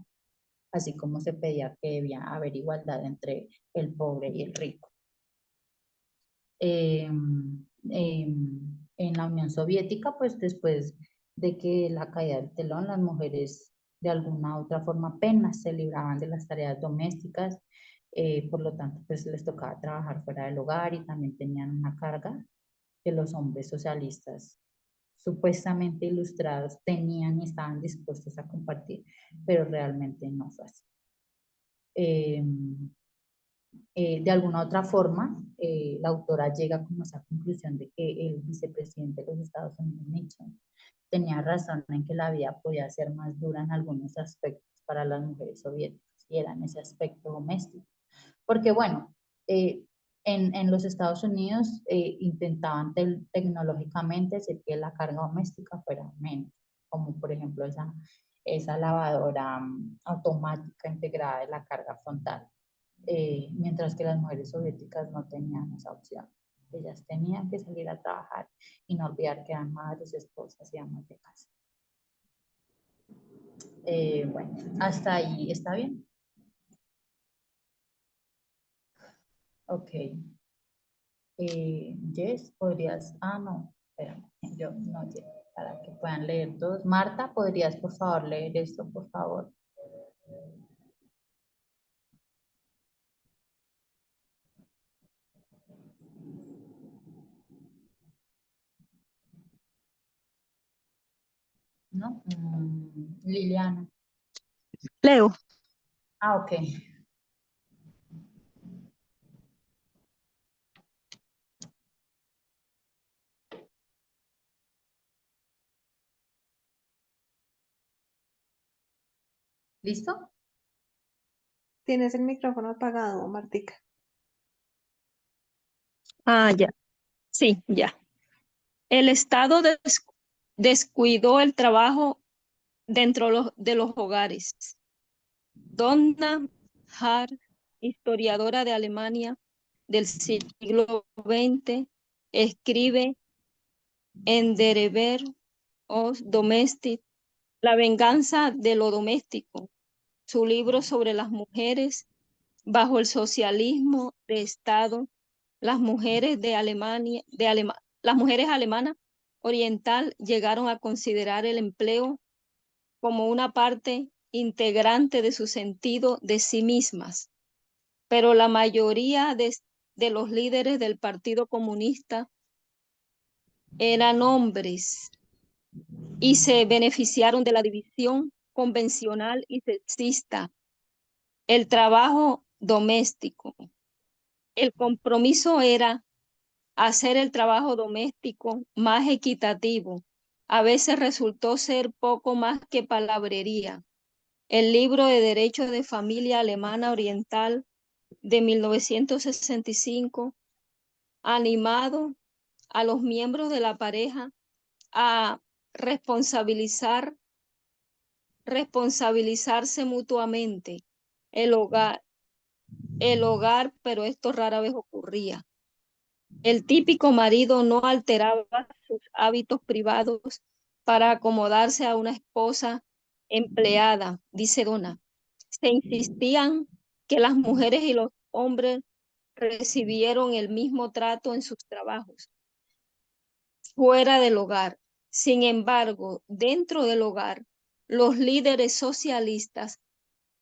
así como se pedía que debía haber igualdad entre el pobre y el rico. eh, en la Unión Soviética, pues después de que la caída del telón, las mujeres de alguna u otra forma apenas se libraban de las tareas domésticas, por lo tanto, pues les tocaba trabajar fuera del hogar y también tenían una carga que los hombres socialistas supuestamente ilustrados tenían y estaban dispuestos a compartir, pero realmente no fue así. Eh, de alguna otra forma, la autora llega como a esa conclusión de que el vicepresidente de los Estados Unidos, Nixon, tenía razón en que la vida podía ser más dura en algunos aspectos para las mujeres soviéticas, y era en ese aspecto doméstico. Porque bueno, en los Estados Unidos intentaban tecnológicamente hacer que la carga doméstica fuera menos, como por ejemplo esa lavadora automática integrada de la carga frontal, mientras que las mujeres soviéticas no tenían esa opción. Ellas tenían que salir a trabajar y no olvidar que eran madres, esposas y amas de casa. Bueno, hasta ahí está bien. Ok. Jess, podrías, no, espérame, yo no, para que puedan leer todos. Marta, ¿podrías por favor leer esto, por favor? ¿No? Liliana. Leo. Ok. ¿Listo? Tienes el micrófono apagado, Martica. Ah, ya. Sí, ya. El Estado descuidó el trabajo dentro de los hogares. Donna Hart, historiadora de Alemania del siglo XX, escribe en Der Verb of Domestic, La venganza de lo doméstico, su libro sobre las mujeres bajo el socialismo de Estado, las mujeres de Alemania, las mujeres alemanas oriental llegaron a considerar el empleo como una parte integrante de su sentido de sí mismas, pero la mayoría de los líderes del Partido Comunista eran hombres y se beneficiaron de la división convencional y sexista, el trabajo doméstico. El compromiso era hacer el trabajo doméstico más equitativo. A veces resultó ser poco más que palabrería. El libro de Derecho de Familia Alemana Oriental de 1965, animado a los miembros de la pareja a responsabilizarse mutuamente. El hogar, pero esto rara vez ocurría. El típico marido no alteraba sus hábitos privados para acomodarse a una esposa empleada, dice Donna. Se insistían que las mujeres y los hombres recibieron el mismo trato en sus trabajos fuera del hogar. Sin embargo, dentro del hogar, los líderes socialistas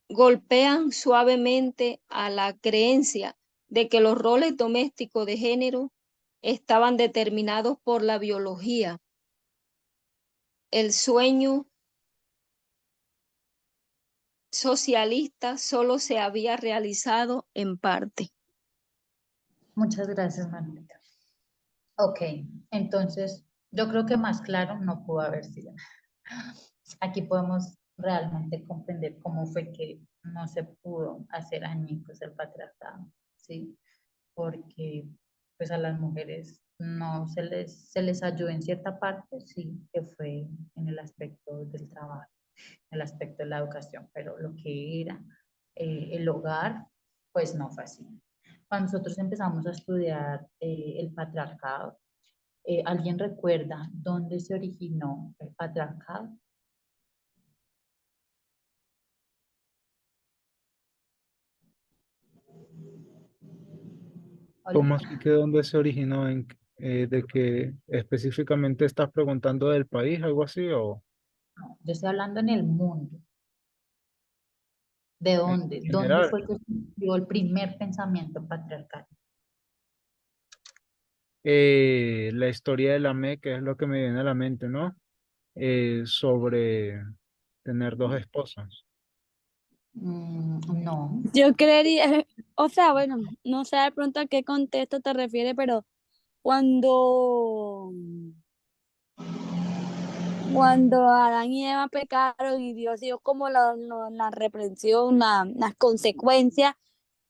golpean suavemente a la creencia de que los roles domésticos de género estaban determinados por la biología. El sueño socialista solo se había realizado en parte. Muchas gracias, Manuela. Ok, entonces yo creo que más claro no pudo haber sido. Aquí podemos realmente comprender cómo fue que no se pudo hacer añicos el patriarcado, ¿sí? Porque pues a las mujeres no se les ayudó en cierta parte, sí, que fue en el aspecto del trabajo, en el aspecto de la educación, pero lo que era el hogar, pues no fue así. Cuando nosotros empezamos a estudiar el patriarcado, ¿alguien recuerda dónde se originó el patriarcado? ¿Cómo Hola. así que dónde se originó? ¿De que específicamente estás preguntando del país, algo así, o No, yo estoy hablando en el mundo. ¿De en dónde? ¿Dónde general? fue que surgió el primer pensamiento patriarcal? La historia de la Meca es lo que me viene a la mente, ¿no? Sobre tener dos esposas. No. Yo creería, o sea, bueno, no sé de pronto a qué contexto te refieres, pero cuando, cuando Adán y Eva pecaron y Dios dio como la reprensión, las consecuencias,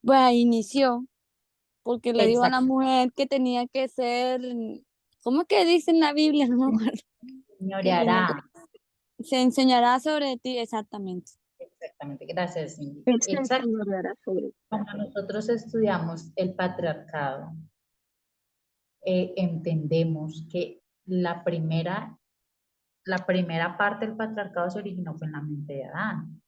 pues ahí inició, porque le dijo a la Exacto. mujer que tenía que ser, ¿cómo es que dice en la Biblia? No me acuerdo. Que tenía Ignorará. se enseñará sobre ti, exactamente. Exactamente. Gracias, Cindy. Él se Exacto. enseñoreará sobre ti. Cuando nosotros estudiamos el patriarcado, entendemos que la primera parte del patriarcado se originó fue en la mente de Adán.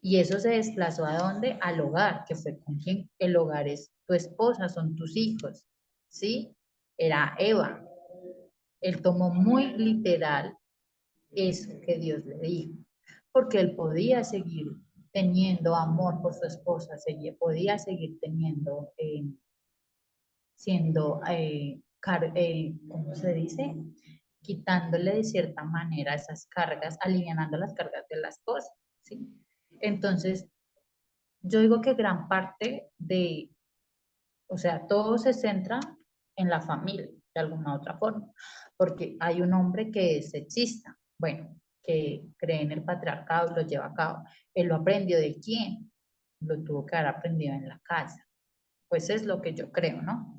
Y eso se desplazó ¿a dónde? Al hogar, que fue con quien el hogar es tu esposa, son tus hijos, ¿sí? Era Eva. Él tomó muy literal eso que Dios le dijo, porque él podía seguir teniendo amor por su esposa, podía seguir teniendo, siendo, ¿cómo se dice? Quitándole de cierta manera esas cargas, alivianando las cargas de las cosas, ¿sí? Entonces, yo digo que gran parte de, o sea, todo se centra en la familia, de alguna otra forma, porque hay un hombre que es sexista, bueno, que cree en el patriarcado y lo lleva a cabo. Él lo aprendió ¿de quién? Lo tuvo que haber aprendido en la casa. Pues es lo que yo creo, ¿no?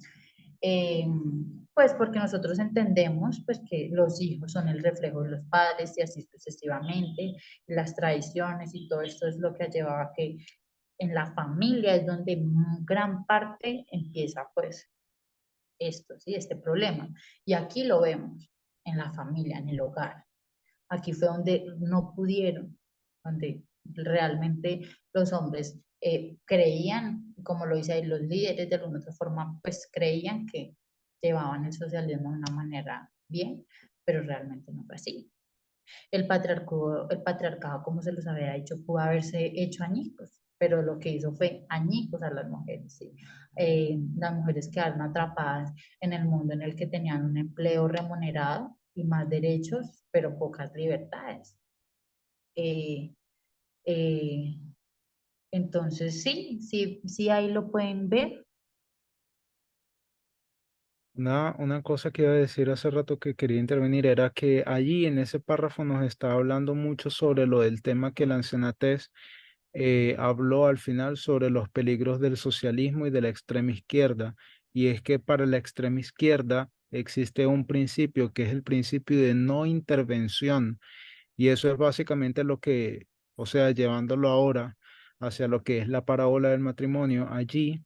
Eh, pues porque nosotros entendemos pues que los hijos son el reflejo de los padres y así sucesivamente, las tradiciones y todo esto es lo que ha llevado a que en la familia es donde gran parte empieza pues esto, ¿sí? Este problema. Y aquí lo vemos, en la familia, en el hogar. Aquí fue donde no pudieron, donde realmente los hombres creían, como lo dice ahí, los líderes de alguna otra forma, pues creían que llevaban el socialismo de una manera bien, pero realmente no fue así. El patriarcado, como se los había dicho, pudo haberse hecho añicos, pero lo que hizo fue añicos a las mujeres, ¿sí? Las mujeres quedaron atrapadas en el mundo en el que tenían un empleo remunerado y más derechos, pero pocas libertades. Eh, eh, entonces, sí, ahí lo pueden ver. Una cosa que iba a decir hace rato que quería intervenir era que allí en ese párrafo nos está hablando mucho sobre lo del tema que la ancianatez habló al final sobre los peligros del socialismo y de la extrema izquierda. Y es que para la extrema izquierda existe un principio que es el principio de no intervención. Y eso es básicamente lo que, o sea, llevándolo ahora hacia lo que es la parábola del matrimonio, allí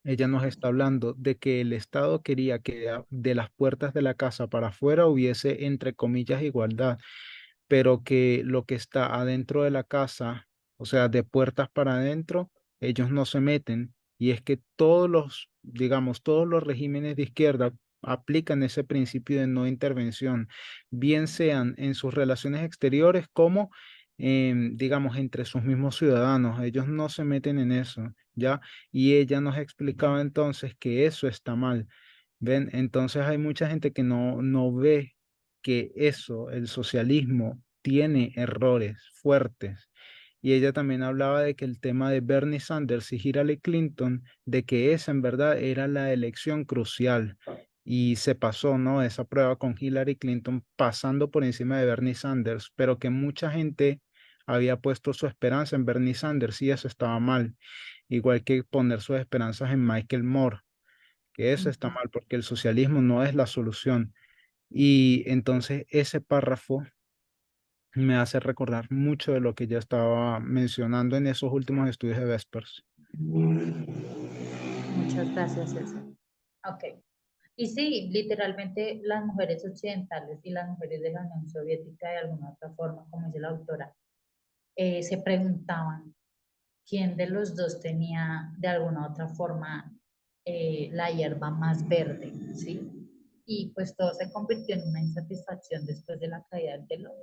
ella nos está hablando de que el Estado quería que de las puertas de la casa para afuera hubiese, entre comillas, igualdad, pero que lo que está adentro de la casa, o sea, de puertas para adentro, ellos no se meten. Y es que todos los, digamos, todos los regímenes de izquierda aplican ese principio de no intervención, bien sean en sus relaciones exteriores como, digamos, entre sus mismos ciudadanos. Ellos no se meten en eso, ¿ya? Y ella nos explicaba entonces que eso está mal. ¿Ven? Entonces hay mucha gente que no ve que eso, el socialismo, tiene errores fuertes. Y ella también hablaba de que el tema de Bernie Sanders y Hillary Clinton, de que esa en verdad era la elección crucial. Y se pasó, ¿no? Esa prueba con Hillary Clinton pasando por encima de Bernie Sanders, pero que mucha gente había puesto su esperanza en Bernie Sanders y eso estaba mal. Igual que poner sus esperanzas en Michael Moore, que eso está mal porque el socialismo no es la solución. Y entonces ese párrafo me hace recordar mucho de lo que ya estaba mencionando en esos últimos estudios de Vespers. Muchas gracias, César. Ok. Y sí, literalmente las mujeres occidentales y las mujeres de la Unión Soviética, de alguna otra forma, como dice la autora, se preguntaban quién de los dos tenía de alguna otra forma la hierba más verde, ¿sí? Y pues todo se convirtió en una insatisfacción después de la caída del telón,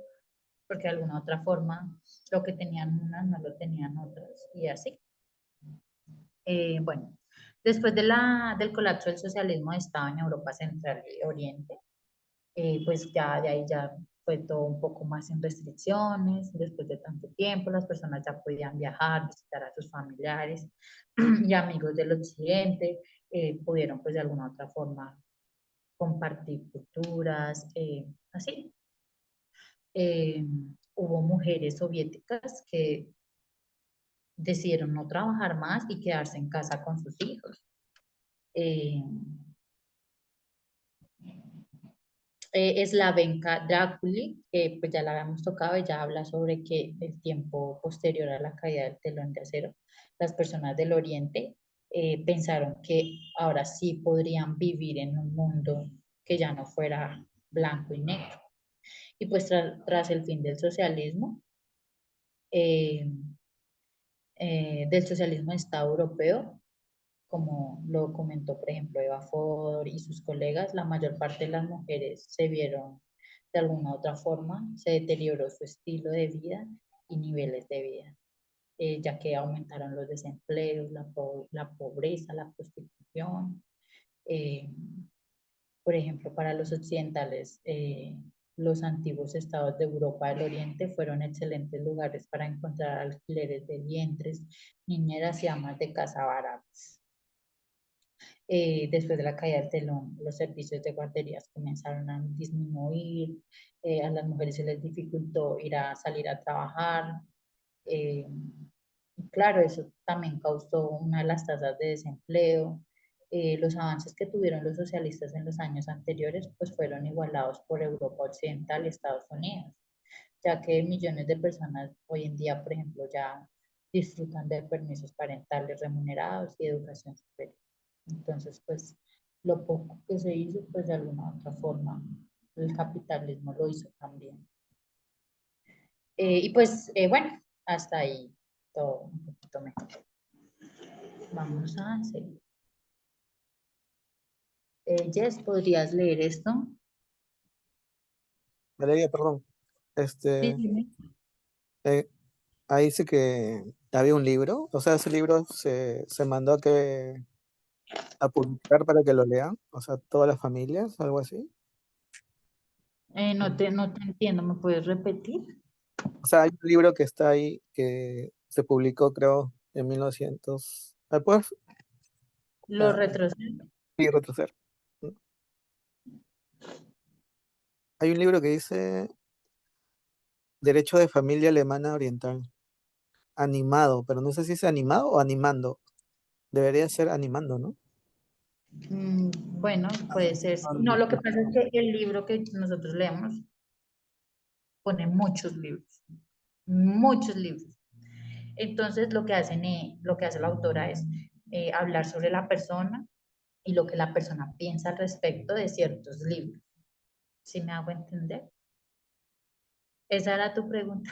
porque de alguna otra forma lo que tenían unas no lo tenían otras, y así. Bueno, después del colapso del socialismo de Estado en Europa Central y Oriente, pues ya de ahí ya fue todo un poco más sin restricciones, después de tanto tiempo las personas ya podían viajar, visitar a sus familiares y amigos del occidente, pudieron pues de alguna otra forma compartir culturas, así. Eh, Hubo mujeres soviéticas que decidieron no trabajar más y quedarse en casa con sus hijos. Eh, Slavenka Draculi, que pues ya la habíamos tocado, ella habla sobre que el tiempo posterior a la caída del telón de acero, las personas del Oriente pensaron que ahora sí podrían vivir en un mundo que ya no fuera blanco y negro. Y pues tras el fin eh, del socialismo de Estado europeo, como lo comentó, por ejemplo, Eva Fodor y sus colegas, la mayor parte de las mujeres se vieron de alguna u otra forma, se deterioró su estilo de vida y niveles de vida, ya que aumentaron los desempleos, la pobreza, la prostitución. eh, por ejemplo, para los occidentales, los antiguos estados de Europa del Oriente fueron excelentes lugares para encontrar alquileres de vientres, niñeras y amas de casa baratas. Después de la caída del telón, los servicios de guarderías comenzaron a disminuir, a las mujeres se les dificultó ir a salir a trabajar. eh, claro, eso también causó una de las tasas de desempleo. Los avances que tuvieron los socialistas en los años anteriores pues fueron igualados por Europa Occidental y Estados Unidos, ya que millones de personas hoy en día, por ejemplo, ya disfrutan de permisos parentales remunerados y educación superior. Entonces, pues lo poco que se hizo, pues de alguna otra forma, el capitalismo lo hizo también. Y pues, bueno, hasta ahí todo un poquito mejor. Vamos a seguir. Jess, ¿podrías leer esto? Valeria, perdón. Sí, Este, dime. eh, ahí dice que había un libro, o sea, ese libro se mandó a publicar para que lo lean, o sea, todas las familias, algo así. No te entiendo, ¿me puedes repetir? O sea, hay un libro que está ahí que se publicó, creo, en 1900. ¿Puedes Lo retrocedo. sí, retroceder? Hay un libro que dice Derecho de Familia Alemana Oriental, animado, pero no sé si es animado o animando. Debería ser animando, ¿no? Bueno, puede ser. Sí. No, lo que pasa es que el libro que nosotros leemos pone muchos libros. Entonces, lo que hace la autora es hablar sobre la persona y lo que la persona piensa al respecto de ciertos libros. ¿Sí me hago entender? Esa era tu pregunta.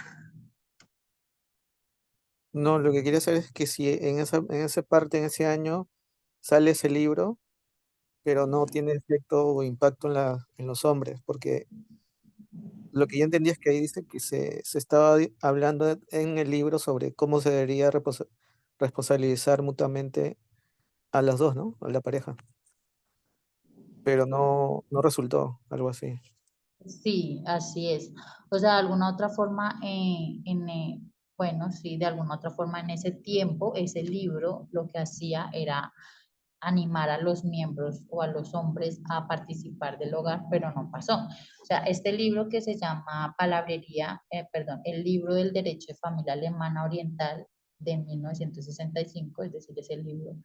No, lo que quería saber es que si en esa parte, en ese año, sale ese libro, pero no tiene efecto o impacto en los hombres, porque lo que yo entendí es que ahí dice que se estaba hablando en el libro sobre cómo se debería responsabilizar mutuamente a las dos, ¿no? A la pareja, pero no resultó, algo así. Sí, así es. O sea, de alguna otra forma, bueno, sí, de alguna otra forma en ese tiempo, ese libro lo que hacía era animar a los miembros o a los hombres a participar del hogar, pero no pasó. O sea, este libro que se llama perdón, el libro del derecho de familia alemana oriental de 1965, es decir, ese libro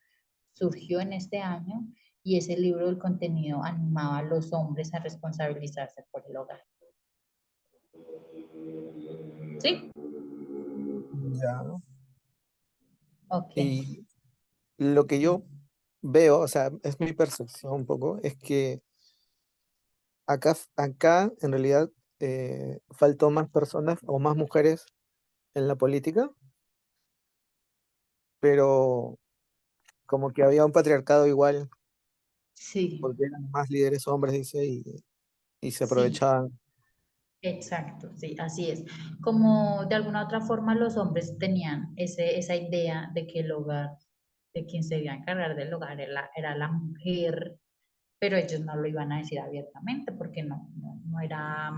surgió en este año y ese libro del contenido animaba a los hombres a responsabilizarse por el hogar. ¿Sí? Ya. Ok. Y lo que yo veo, o sea, es mi percepción un poco, es que acá en realidad faltó más personas o más mujeres en la política, pero como que había un patriarcado igual, Sí, porque eran más líderes hombres, dice, y se sí, aprovechaban. exacto, sí, así es. Como de alguna otra forma los hombres tenían esa idea de que el hogar, de quien se iba a encargar del hogar era la mujer, pero ellos no lo iban a decir abiertamente porque no era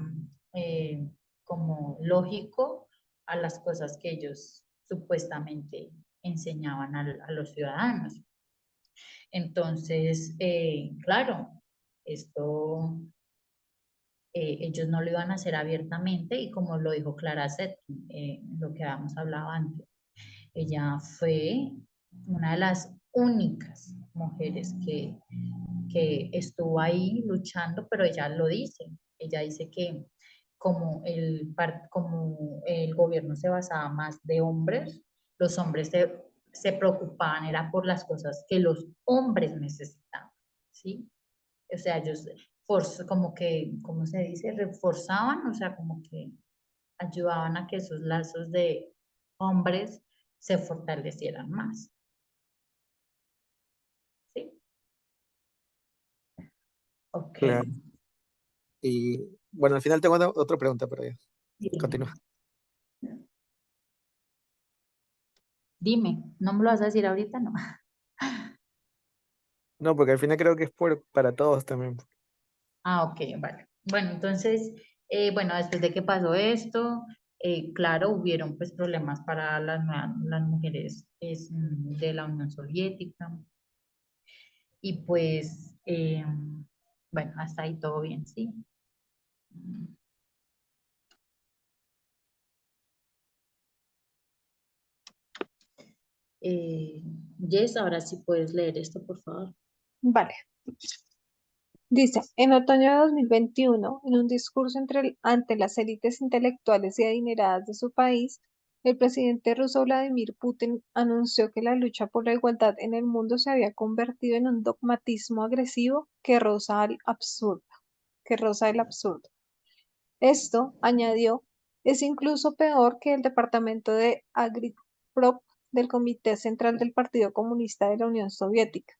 eh, como lógico a las cosas que ellos supuestamente enseñaban a los ciudadanos. Entonces, claro, esto ellos no lo iban a hacer abiertamente y como lo dijo Clara Zetkin, lo que habíamos hablado antes, ella fue una de las únicas mujeres que estuvo ahí luchando, pero ella dice que como el gobierno se basaba más de hombres, los hombres se preocupaban, era por las cosas que los hombres necesitaban, ¿sí? O sea, ellos como que, ¿cómo se dice? Reforzaban, o sea, como que ayudaban a que esos lazos de hombres se fortalecieran más, ¿sí? Ok. Claro. Y bueno, al final tengo otra pregunta, pero ya, Dime, continúa. dime, ¿no me lo vas a decir ahorita? No. No, porque al final creo que es para todos también. Ah, ok, vale. Bueno, entonces, bueno, después de que pasó esto, claro, hubieron pues problemas para las mujeres de la Unión Soviética y pues, bueno, hasta ahí todo bien, ¿sí? Eh, Jess, ahora sí puedes leer esto, por favor. Vale. Dice, en otoño de 2021, en un discurso ante las élites intelectuales y adineradas de su país, el presidente ruso Vladimir Putin anunció que la lucha por la igualdad en el mundo se había convertido en un dogmatismo agresivo que roza el absurdo. Esto, añadió, es incluso peor que el departamento de Agritprop del Comité Central del Partido Comunista de la Unión Soviética.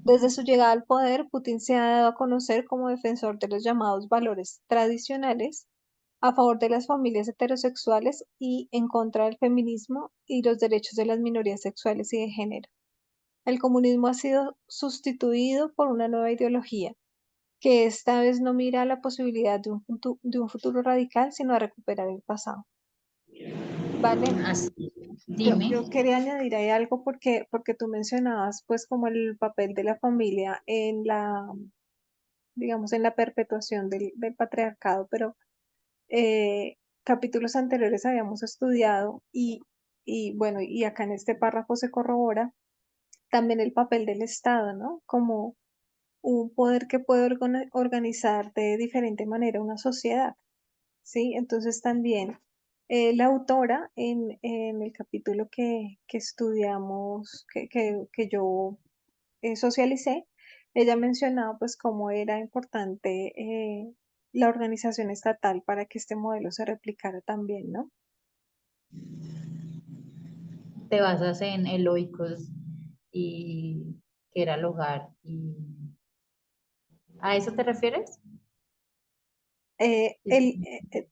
Desde su llegada al poder, Putin se ha dado a conocer como defensor de los llamados valores tradicionales, a favor de las familias heterosexuales y en contra del feminismo y los derechos de las minorías sexuales y de género. El comunismo ha sido sustituido por una nueva ideología, que esta vez no mira a la posibilidad de un futuro radical, sino a recuperar el pasado. Vale, Así, yo, dime. yo quería añadir ahí algo porque tú mencionabas pues como el papel de la familia en digamos, en la perpetuación del patriarcado, pero capítulos anteriores habíamos estudiado y bueno, y acá en este párrafo se corrobora también el papel del Estado, ¿no? Como un poder que puede organizar de diferente manera una sociedad, ¿sí? Entonces también la autora en el capítulo que estudiamos, que yo socialicé, ella mencionaba pues cómo era importante la organización estatal para que este modelo se replicara también, ¿no? Te basas en Eloicos y que era el hogar. ¿A eso te refieres?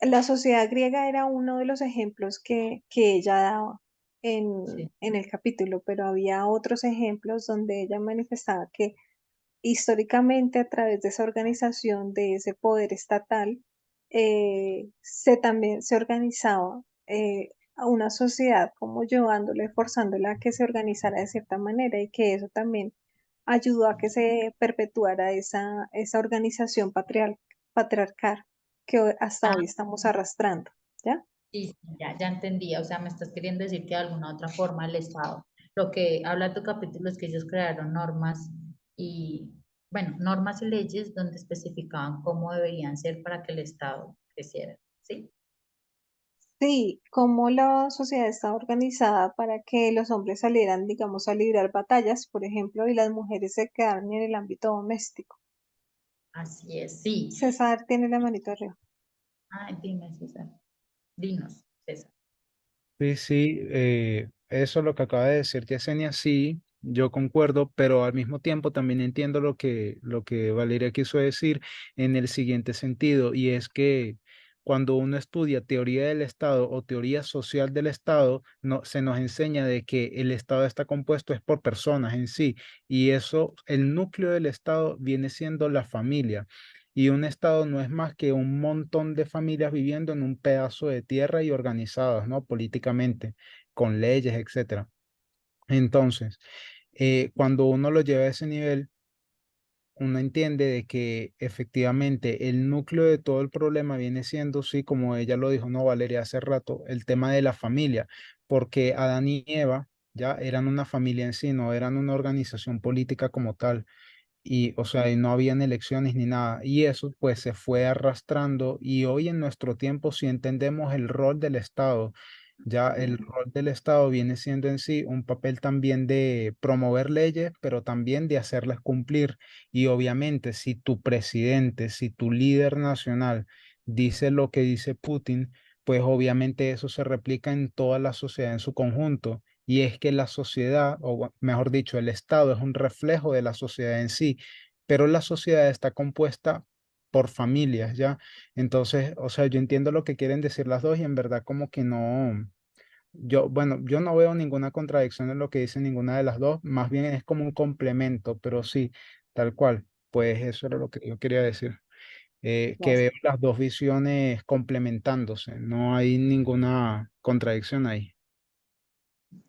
La sociedad griega era uno de los ejemplos que ella daba Sí. en el capítulo, pero había otros ejemplos donde ella manifestaba que históricamente a través de esa organización, de ese poder estatal, también se organizaba a una sociedad como llevándole, forzándola a que se organizara de cierta manera y que eso también ayudó a que se perpetuara esa organización patriarcal que hasta Ah, hoy estamos arrastrando, ¿ya? sí, sí, ya entendía. O sea, me estás queriendo decir que de alguna otra forma el Estado, lo que habla tu capítulo es que ellos crearon normas y, bueno, normas y leyes donde especificaban cómo deberían ser para que el Estado creciera, ¿sí? Sí, cómo la sociedad está organizada para que los hombres salieran, digamos, a librar batallas, por ejemplo, y las mujeres se quedaran en el ámbito doméstico. Así es, sí. César tiene la manito arriba. Ah, dime, César. Dinos, César. Sí, sí, eso lo que acaba de decir Yesenia, sí, yo concuerdo, pero al mismo tiempo también entiendo lo que Valeria quiso decir en el siguiente sentido, y es que cuando uno estudia teoría del Estado o teoría social del Estado, no, se nos enseña de que el Estado está compuesto es por personas en sí, y eso, el núcleo del Estado viene siendo la familia. Y un estado no es más que un montón de familias viviendo en un pedazo de tierra y organizadas, ¿no? Políticamente, con leyes, etcétera. Entonces, cuando uno lo lleva a ese nivel, uno entiende de que efectivamente el núcleo de todo el problema viene siendo, sí, como ella lo dijo, no, Valeria, hace rato, el tema de la familia, porque Adán y Eva ya eran una familia en sí, no eran una organización política como tal y, o sea, y no habían elecciones ni nada. Y eso pues se fue arrastrando y hoy en nuestro tiempo si entendemos el rol del Estado, ya el rol del Estado viene siendo en sí un papel también de promover leyes, pero también de hacerlas cumplir. Y obviamente si tu presidente, si tu líder nacional dice lo que dice Putin, pues obviamente eso se replica en toda la sociedad en su conjunto y es que la sociedad, o mejor dicho, el Estado es un reflejo de la sociedad en sí, pero la sociedad está compuesta por familias, ¿ya? Entonces, o sea, yo entiendo lo que quieren decir las dos y en verdad como que no, yo, bueno, yo no veo ninguna contradicción en lo que dice ninguna de las dos, más bien es como un complemento, pero sí, tal cual, pues eso era lo que yo quería decir. Que veo las dos visiones complementándose, no hay ninguna contradicción ahí.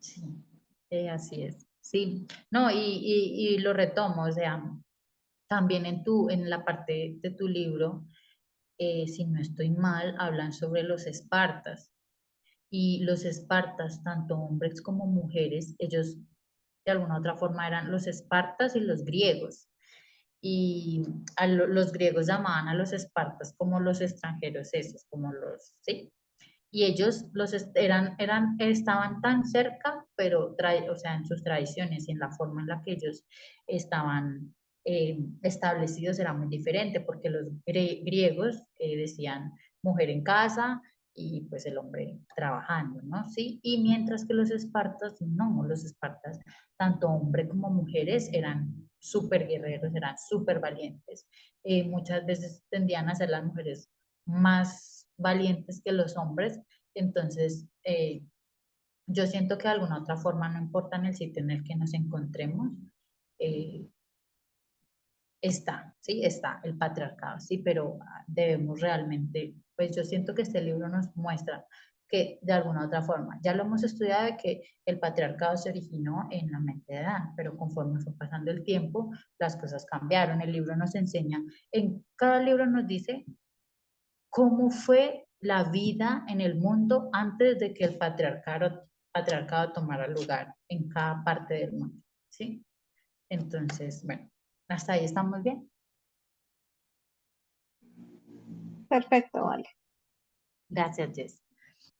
Sí, así es. Sí, no, y lo retomo, o sea, también en la parte de tu libro, si no estoy mal, hablan sobre los espartas. Y los espartas, tanto hombres como mujeres, ellos de alguna u otra forma eran los espartas y los griegos. Y los griegos llamaban a los espartas como los extranjeros esos, como los, ¿sí? Y ellos estaban tan cerca, pero o sea, en sus tradiciones y en la forma en la que ellos estaban establecidos era muy diferente, porque los griegos decían mujer en casa y pues el hombre trabajando, ¿no? Sí, y mientras que los espartas, no, los espartas, tanto hombres como mujeres eran súper guerreros, eran súper valientes. Muchas veces tendían a ser las mujeres más valientes que los hombres. Entonces, yo siento que de alguna otra forma, no importa en el sitio en el que nos encontremos, eh, está, sí, está el patriarcado, sí, pero debemos realmente, pues yo siento que este libro nos muestra que de alguna otra forma, ya lo hemos estudiado de que el patriarcado se originó en la mente de Adán, pero conforme fue pasando el tiempo, las cosas cambiaron. El libro nos enseña, en cada libro nos dice cómo fue la vida en el mundo antes de que el patriarcado tomara lugar en cada parte del mundo, ¿sí? Entonces, bueno, hasta ahí estamos bien. Perfecto, vale. Gracias, Jess.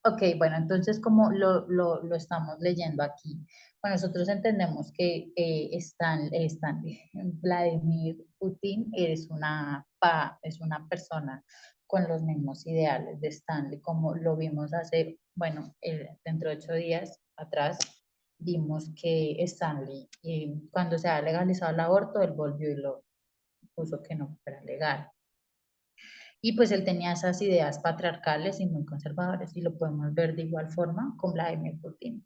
Ok, bueno, entonces como lo estamos leyendo aquí, bueno, nosotros entendemos que Vladimir Putin es una persona con los mismos ideales de Stanley, como lo vimos hace, bueno, dentro de 8 días atrás, vimos que Stanley, cuando se ha legalizado el aborto, él volvió y lo puso que no fuera legal. Y pues él tenía esas ideas patriarcales y muy conservadoras, y lo podemos ver de igual forma con Vladimir Putin.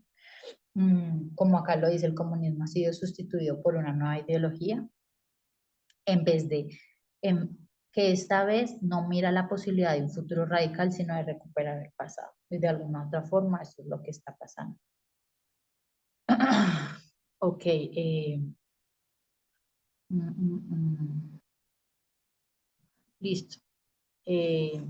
Como acá lo dice, el comunismo ha sido sustituido por una nueva ideología, en vez de que esta vez no mira la posibilidad de un futuro radical, sino de recuperar el pasado. Y de alguna otra forma, eso es lo que está pasando. Ok. Listo. De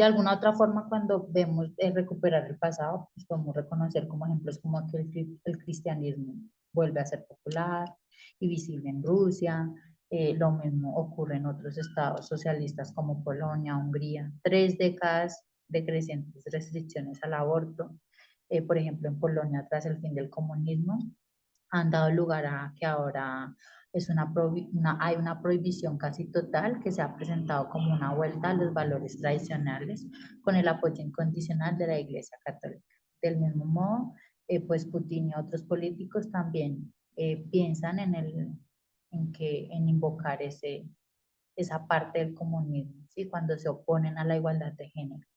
alguna otra forma, cuando vemos recuperar el pasado, pues podemos reconocer como ejemplos como que el cristianismo vuelve a ser popular y visible en Rusia. Lo mismo ocurre en otros estados socialistas como Polonia, Hungría. 3 décadas de crecientes restricciones al aborto. Por ejemplo, en Polonia, tras el fin del comunismo, han dado lugar a que ahora hay una prohibición casi total que se ha presentado como una vuelta a los valores tradicionales con el apoyo incondicional de la Iglesia Católica. Del mismo modo, pues Putin y otros políticos también piensan en invocar esa parte del comunismo, ¿sí? Cuando se oponen a la igualdad de género.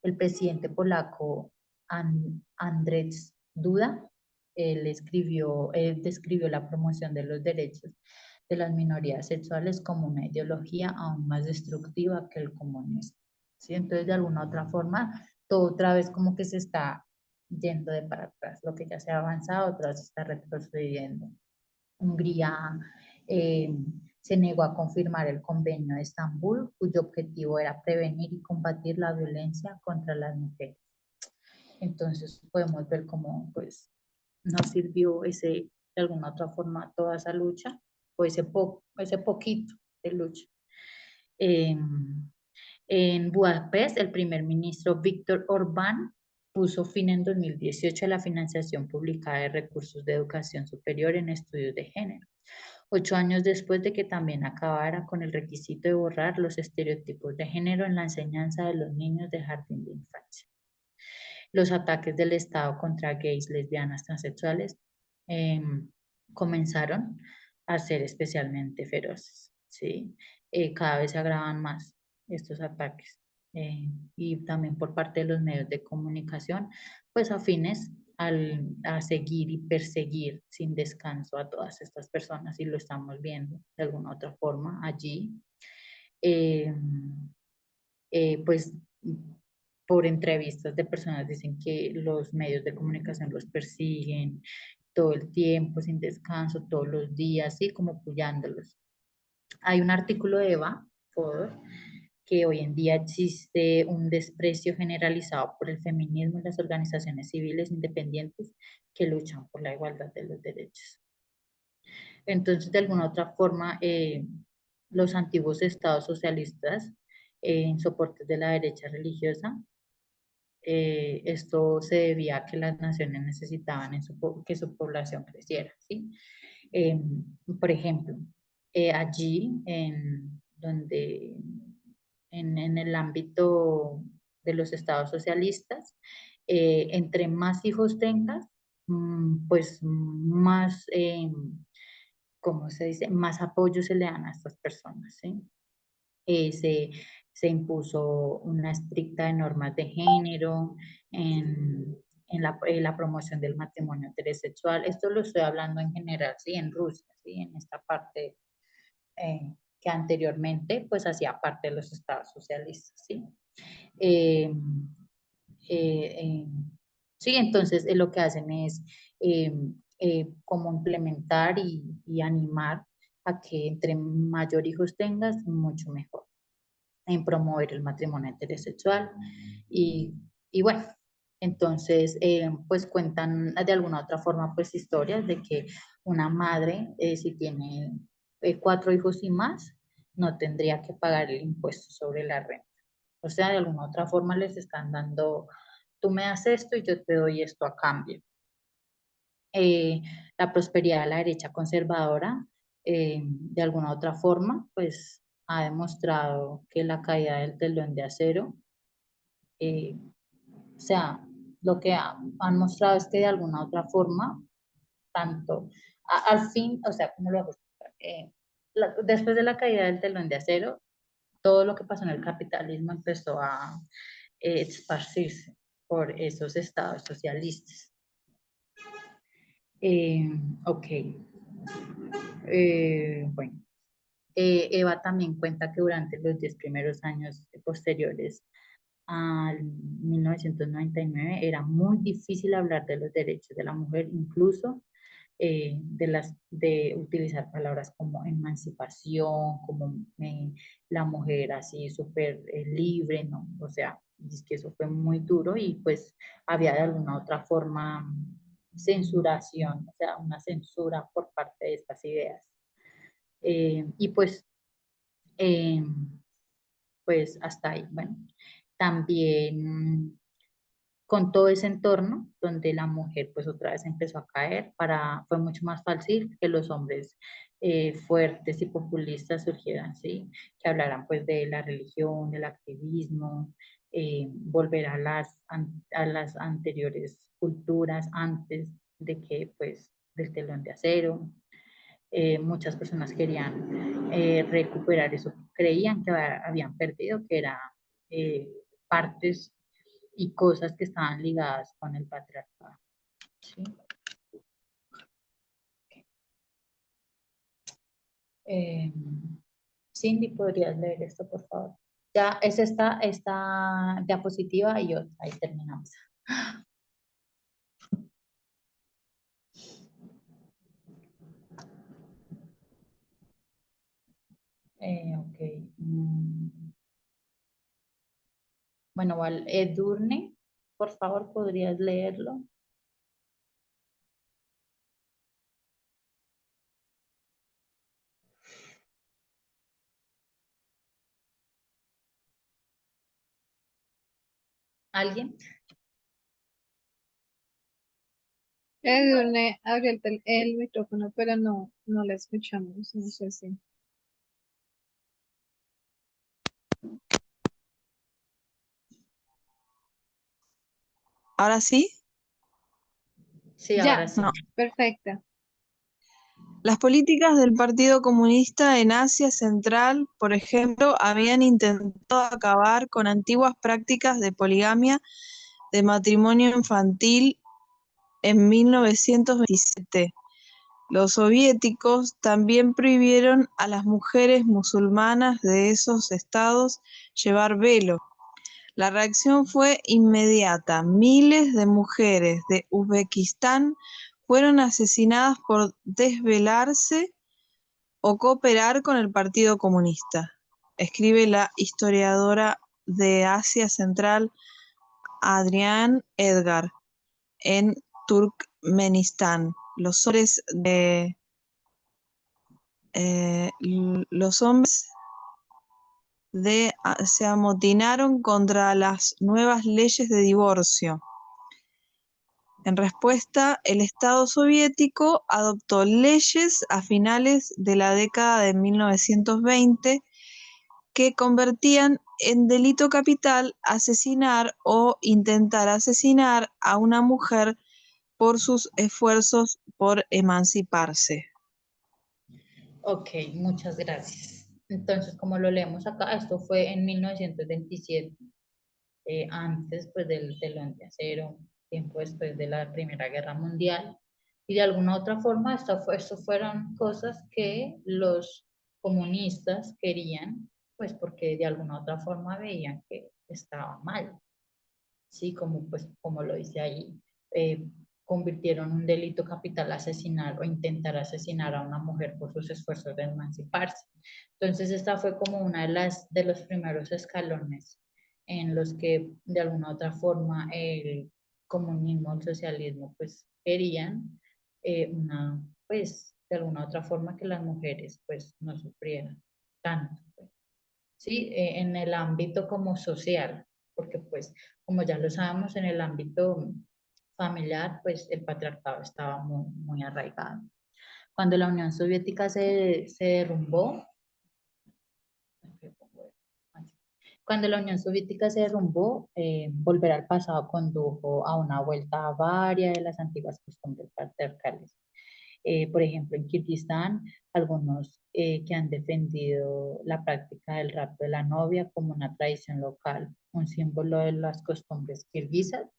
El presidente polaco Andrzej Duda, él describió la promoción de los derechos de las minorías sexuales como una ideología aún más destructiva que el comunismo. ¿Sí? Entonces, de alguna otra forma, todo otra vez como que se está yendo de para atrás. Lo que ya se ha avanzado, otra vez se está retrocediendo. Hungría eh, se negó a confirmar el convenio de Estambul, cuyo objetivo era prevenir y combatir la violencia contra las mujeres. Entonces podemos ver cómo pues no sirvió de alguna otra forma toda esa lucha o ese poquito de lucha. En Budapest, el primer ministro Víctor Orbán puso fin en 2018 a la financiación pública de recursos de educación superior en estudios de género, 8 años después de que también acabara con el requisito de borrar los estereotipos de género en la enseñanza de los niños de jardín de infancia. Los ataques del Estado contra gays, lesbianas, transexuales comenzaron a ser especialmente feroces, ¿sí? Cada vez se agravan más estos ataques, y también por parte de los medios de comunicación, pues afines a seguir y perseguir sin descanso a todas estas personas, y lo estamos viendo de alguna otra forma allí. Eh, pues por entrevistas de personas dicen que los medios de comunicación los persiguen todo el tiempo, sin descanso, todos los días, así como apoyándolos. Hay un artículo de Eva Fodor que hoy en día existe un desprecio generalizado por el feminismo y las organizaciones civiles independientes que luchan por la igualdad de los derechos. Entonces, de alguna otra forma, los antiguos estados socialistas, en soportes de la derecha religiosa, esto se debía a que las naciones necesitaban que su población creciera, ¿sí? Por ejemplo, allí en el ámbito de los estados socialistas, entre más hijos tengas, pues más, ¿cómo se dice? Más apoyo se le dan a estas personas, ¿sí? Se impuso una estricta de normas de género en la promoción del matrimonio heterosexual. Esto lo estoy hablando en general, ¿sí? En Rusia, ¿sí? En esta parte que anteriormente pues hacía parte de los estados socialistas, ¿sí? Eh, eh, eh, sí, entonces lo que hacen es eh, como implementar y animar a que entre mayor hijos tengas, mucho mejor en promover el matrimonio heterosexual y, y bueno, entonces pues cuentan de alguna otra forma pues historias de que una madre si tiene 4 hijos y más no tendría que pagar el impuesto sobre la renta. O sea, de alguna otra forma les están dando, tú me das esto y yo te doy esto a cambio. Eh, la prosperidad de la derecha conservadora, de alguna otra forma, pues ha demostrado que la caída del telón de acero, eh, o sea, lo que han mostrado es que de alguna otra forma, tanto al fin, o sea, ¿cómo lo hago? Después de la caída del telón de acero, todo lo que pasó en el capitalismo empezó a esparcirse por esos estados socialistas. Eh, ok. Bueno, Eva también cuenta que durante los 10 primeros años posteriores al 1999 era muy difícil hablar de los derechos de la mujer, incluso de utilizar palabras como emancipación, como la mujer así súper libre, ¿no? O sea, es que eso fue muy duro y pues había de alguna otra forma censuración, o sea, una censura por parte de estas ideas. Y eh, pues hasta ahí. Bueno, también con todo ese entorno donde la mujer pues otra vez empezó a caer, fue mucho más fácil que los hombres fuertes y populistas surgieran, ¿sí? Que hablaran pues de la religión, del activismo, volver a las anteriores culturas antes de que pues del telón de acero. Muchas personas querían recuperar eso, creían que habían perdido, que eran partes y cosas que estaban ligadas con el patriarcado. ¿Sí? Eh, Cindy, ¿podrías leer esto, por favor? Ya es esta diapositiva y otra, ahí terminamos. Ok. Bueno, Edurne, por favor, ¿podrías leerlo? ¿Alguien? Edurne abrió el micrófono, pero no la escuchamos. No sé si. ¿Ahora sí? Sí, ahora Ya, sí. No. perfecta. Las políticas del Partido Comunista en Asia Central, por ejemplo, habían intentado acabar con antiguas prácticas de poligamia, de matrimonio infantil en 1927. Los soviéticos también prohibieron a las mujeres musulmanas de esos estados llevar velo. La reacción fue inmediata. Miles de mujeres de Uzbekistán fueron asesinadas por desvelarse o cooperar con el Partido Comunista, escribe la historiadora de Asia Central Adrián Edgar en Turkmenistán. Los hombres se amotinaron contra las nuevas leyes de divorcio. En respuesta, el Estado soviético adoptó leyes a finales de la década de 1920 que convertían en delito capital asesinar o intentar asesinar a una mujer por sus esfuerzos por emanciparse. Ok, muchas gracias. Entonces, como lo leemos acá, esto fue en 1927, antes pues del telón de acero, tiempo después de la Primera Guerra Mundial. Y de alguna otra forma, esto fueron cosas que los comunistas querían, pues porque de alguna otra forma veían que estaba mal. Sí, como pues como lo dice ahí, eh, convirtieron un delito capital asesinar o intentar asesinar a una mujer por sus esfuerzos de emanciparse. Entonces esta fue como una de los primeros escalones en los que de alguna otra forma el comunismo, el socialismo, pues querían pues de alguna otra forma que las mujeres pues no sufrieran tanto, pues. ¿Sí? En el ámbito como social, porque pues como ya lo sabemos en el ámbito familiar, pues el patriarcado estaba muy, muy arraigado. Cuando la Unión Soviética se derrumbó, cuando la Unión Soviética se derrumbó, volver al pasado condujo a una vuelta a varias de las antiguas costumbres patriarcales. Por ejemplo, en Kirguistán, algunos que han defendido la práctica del rapto de la novia como una tradición local, un símbolo de las costumbres kirguisas.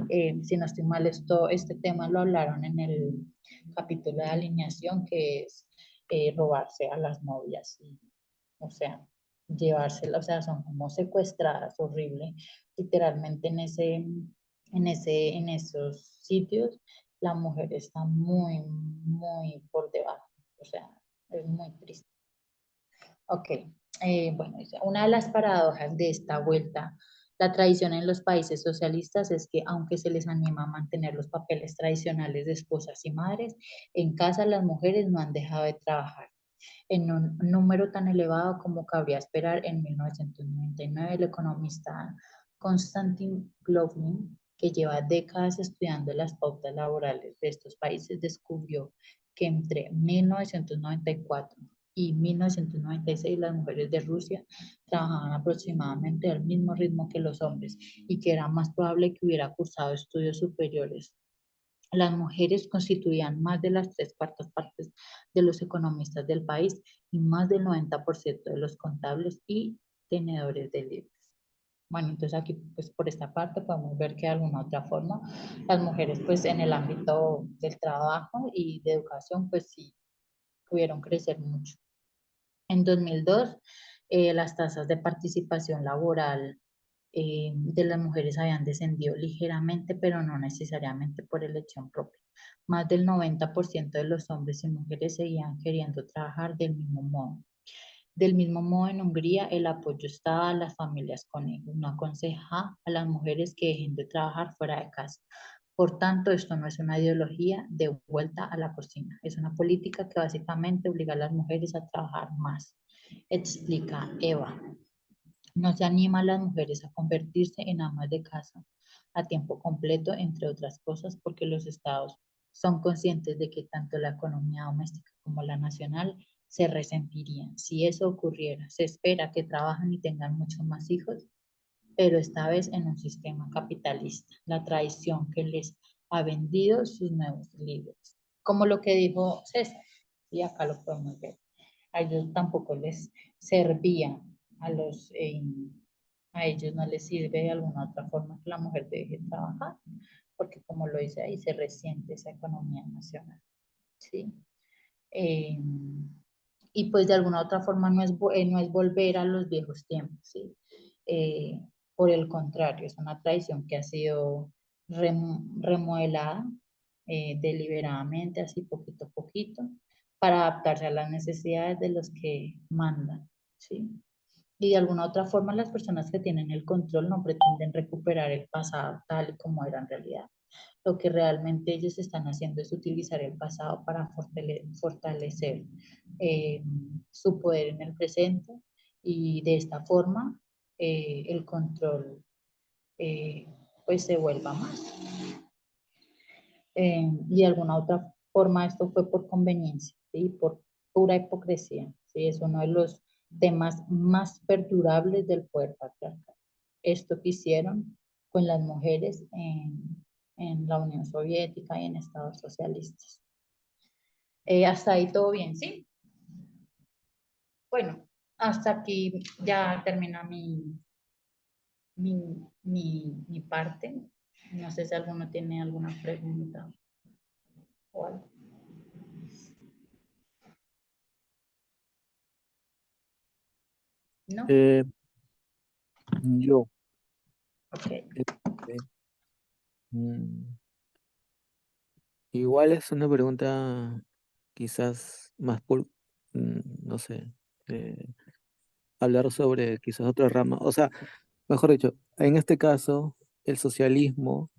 Si no estoy mal, este tema lo hablaron en el capítulo de alineación, que es robarse a las novias, y, o sea, llevárselas, o sea, son como secuestradas, horrible, literalmente en esos sitios la mujer está muy, muy por debajo, o sea, es muy triste. Ok, bueno, una de las paradojas de esta vuelta, la tradición en los países socialistas es que aunque se les anima a mantener los papeles tradicionales de esposas y madres, en casa las mujeres no han dejado de trabajar en un número tan elevado como cabría esperar. En 1999, el economista Konstantin Glovnin, que lleva décadas estudiando las pautas laborales de estos países, descubrió que entre 1994 y 1996 las mujeres de Rusia trabajaban aproximadamente al mismo ritmo que los hombres y que era más probable que hubiera cursado estudios superiores. Las mujeres constituían más de las 3/4 partes de los economistas del país y más del 90% de los contables y tenedores de libros. Bueno, entonces aquí pues por esta parte podemos ver que de alguna otra forma las mujeres pues en el ámbito del trabajo y de educación pues sí pudieron crecer mucho. En 2002, las tasas de participación laboral de las mujeres habían descendido ligeramente, pero no necesariamente por elección propia. Más del 90% de los hombres y mujeres seguían queriendo trabajar del mismo modo. Del mismo modo, en Hungría, el apoyo estaba a las familias con hijos, no aconseja a las mujeres que dejen de trabajar fuera de casa. Por tanto, esto no es una ideología de vuelta a la cocina, es una política que básicamente obliga a las mujeres a trabajar más, explica Eva. No se anima a las mujeres a convertirse en amas de casa a tiempo completo, entre otras cosas, porque los estados son conscientes de que tanto la economía doméstica como la nacional se resentirían. Si eso ocurriera, se espera que trabajen y tengan muchos más hijos, pero esta vez en un sistema capitalista, la tradición que les ha vendido sus nuevos líderes. Como lo que dijo César, y acá lo podemos ver. A ellos tampoco les servía, a ellos no les sirve de alguna otra forma que la mujer deje de trabajar, porque como lo dice ahí, se resiente esa economía nacional, ¿sí? Eh, y pues de alguna otra forma no es volver a los viejos tiempos, ¿sí? Eh, por el contrario, es una tradición que ha sido remodelada deliberadamente, así poquito a poquito, para adaptarse a las necesidades de los que mandan, ¿sí? Y de alguna otra forma las personas que tienen el control no pretenden recuperar el pasado tal y como era en realidad. Lo que realmente ellos están haciendo es utilizar el pasado para fortalecer eh, su poder en el presente, y de esta forma el control eh, pues se vuelva más. Y de alguna otra forma esto fue por conveniencia, ¿sí? Por pura hipocresía, ¿sí? Es uno de los temas más perdurables del poder patriarcal. Esto que hicieron con las mujeres en la Unión Soviética y en estados socialistas. Hasta ahí todo bien, ¿sí? Bueno, hasta aquí ya termina mi parte. No sé si alguno tiene alguna pregunta o algo. ¿No? Yo, Ok. este, mm, igual es una pregunta quizás más por, no sé, eh, hablar sobre quizás otra rama. O sea, mejor dicho, en este caso, el socialismo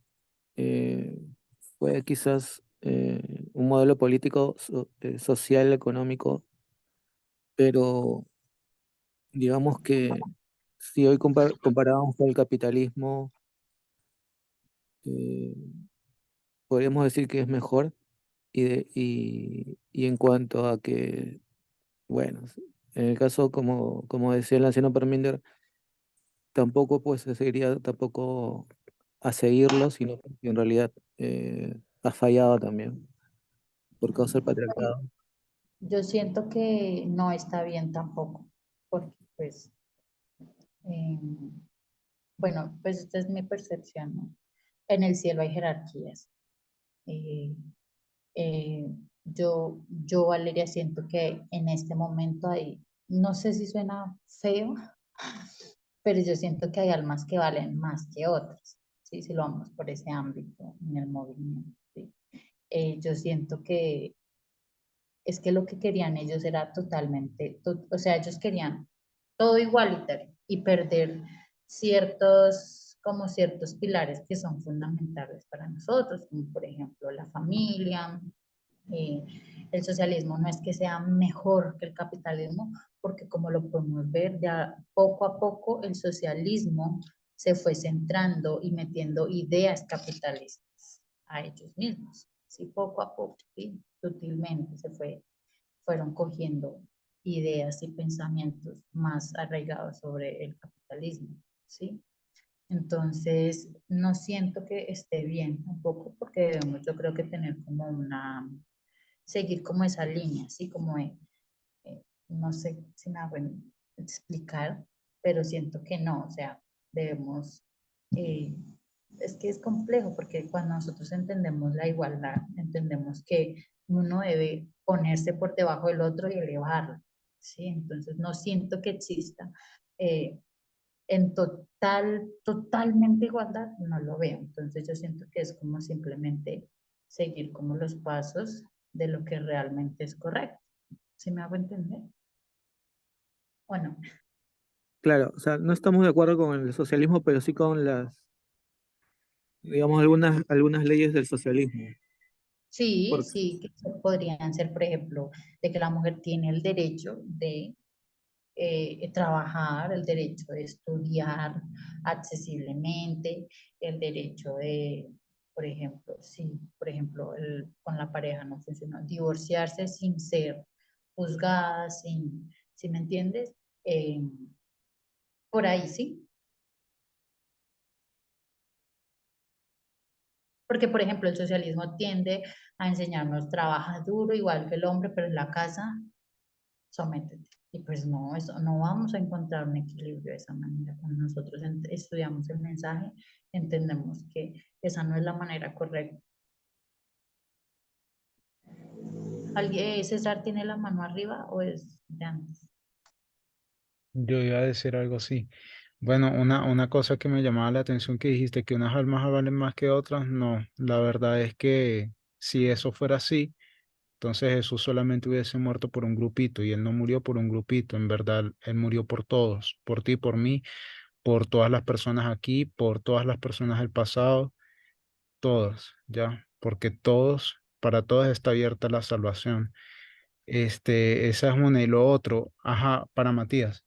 eh, fue quizás un modelo político, social, económico, pero digamos que si hoy comparamos con el capitalismo, eh, podríamos decir que es mejor y en cuanto a que, bueno, en el caso, como decía el anciano Parminder, tampoco pues se seguiría tampoco a seguirlo, sino que en realidad ha fallado también por causa del patriarcado. Yo siento que no está bien tampoco, porque pues, eh, bueno, pues esta es mi percepción, ¿no? En el cielo hay jerarquías. Eh, yo, Valeria, siento que en este momento hay, no sé si suena feo, pero yo siento que hay almas que valen más que otras, ¿sí? Si lo vamos por ese ámbito en el movimiento, ¿sí? Yo siento que es que lo que querían ellos era totalmente, o sea, ellos querían todo igualitario y perder como ciertos pilares que son fundamentales para nosotros, como por ejemplo la familia. eh, el socialismo no es que sea mejor que el capitalismo, porque como lo podemos ver, ya poco a poco el socialismo se fue centrando y metiendo ideas capitalistas a ellos mismos, ¿sí? Poco a poco, ¿sí? Sutilmente fueron cogiendo ideas y pensamientos más arraigados sobre el capitalismo, ¿sí? Entonces, no siento que esté bien tampoco, porque debemos, yo creo que tener como seguir como esa línea, ¿sí? No sé si me hago explicar, pero siento que no, o sea, debemos, eh, es que es complejo, porque cuando nosotros entendemos la igualdad, entendemos que uno debe ponerse por debajo del otro y elevarlo, ¿sí? Entonces, no siento que exista eh, totalmente igualdad, no lo veo. Entonces, yo siento que es como simplemente seguir como los pasos de lo que realmente es correcto. ¿Sí me hago entender? Bueno, Claro, o sea, no estamos de acuerdo con el socialismo, pero sí con digamos, algunas leyes del socialismo. sí, Porque, sí, que podrían ser, por ejemplo, de que la mujer tiene el derecho de trabajar, el derecho de estudiar accesiblemente, el derecho de, por ejemplo, sí, por ejemplo, con la pareja no funcionó, divorciarse sin ser juzgada, ¿sí me entiendes? Eh, por ahí sí, porque por ejemplo el socialismo tiende a enseñarnos trabaja duro igual que el hombre, pero en la casa sométete. Y pues no, eso, no vamos a encontrar un equilibrio de esa manera. Cuando nosotros estudiamos el mensaje, entendemos que esa no es la manera correcta. ¿Alguien, César, tiene la mano arriba o es de antes? Yo iba a decir algo así. Bueno, una cosa que me llamaba la atención que dijiste que unas almas valen más que otras, no, la verdad es que si eso fuera así, entonces Jesús solamente hubiese muerto por un grupito y él no murió por un grupito, en verdad, él murió por todos, por ti, por mí, por todas las personas aquí, por todas las personas del pasado, todas, ya, porque todos, para todos está abierta la salvación. Esa es una y lo otro, ajá, para Matías.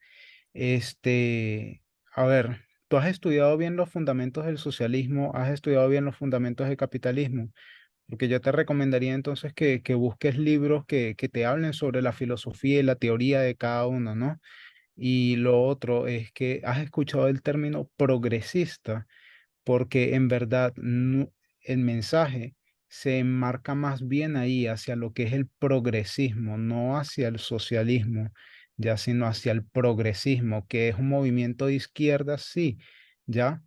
A ver, ¿tú has estudiado bien los fundamentos del socialismo? ¿Has estudiado bien los fundamentos del capitalismo? Porque yo te recomendaría entonces que busques libros que te hablen sobre la filosofía y la teoría de cada uno, ¿no? Y lo otro es que has escuchado el término progresista, porque en verdad el mensaje se enmarca más bien ahí hacia lo que es el progresismo, no hacia el socialismo, ya, sino hacia el progresismo, que es un movimiento de izquierda, sí, ya,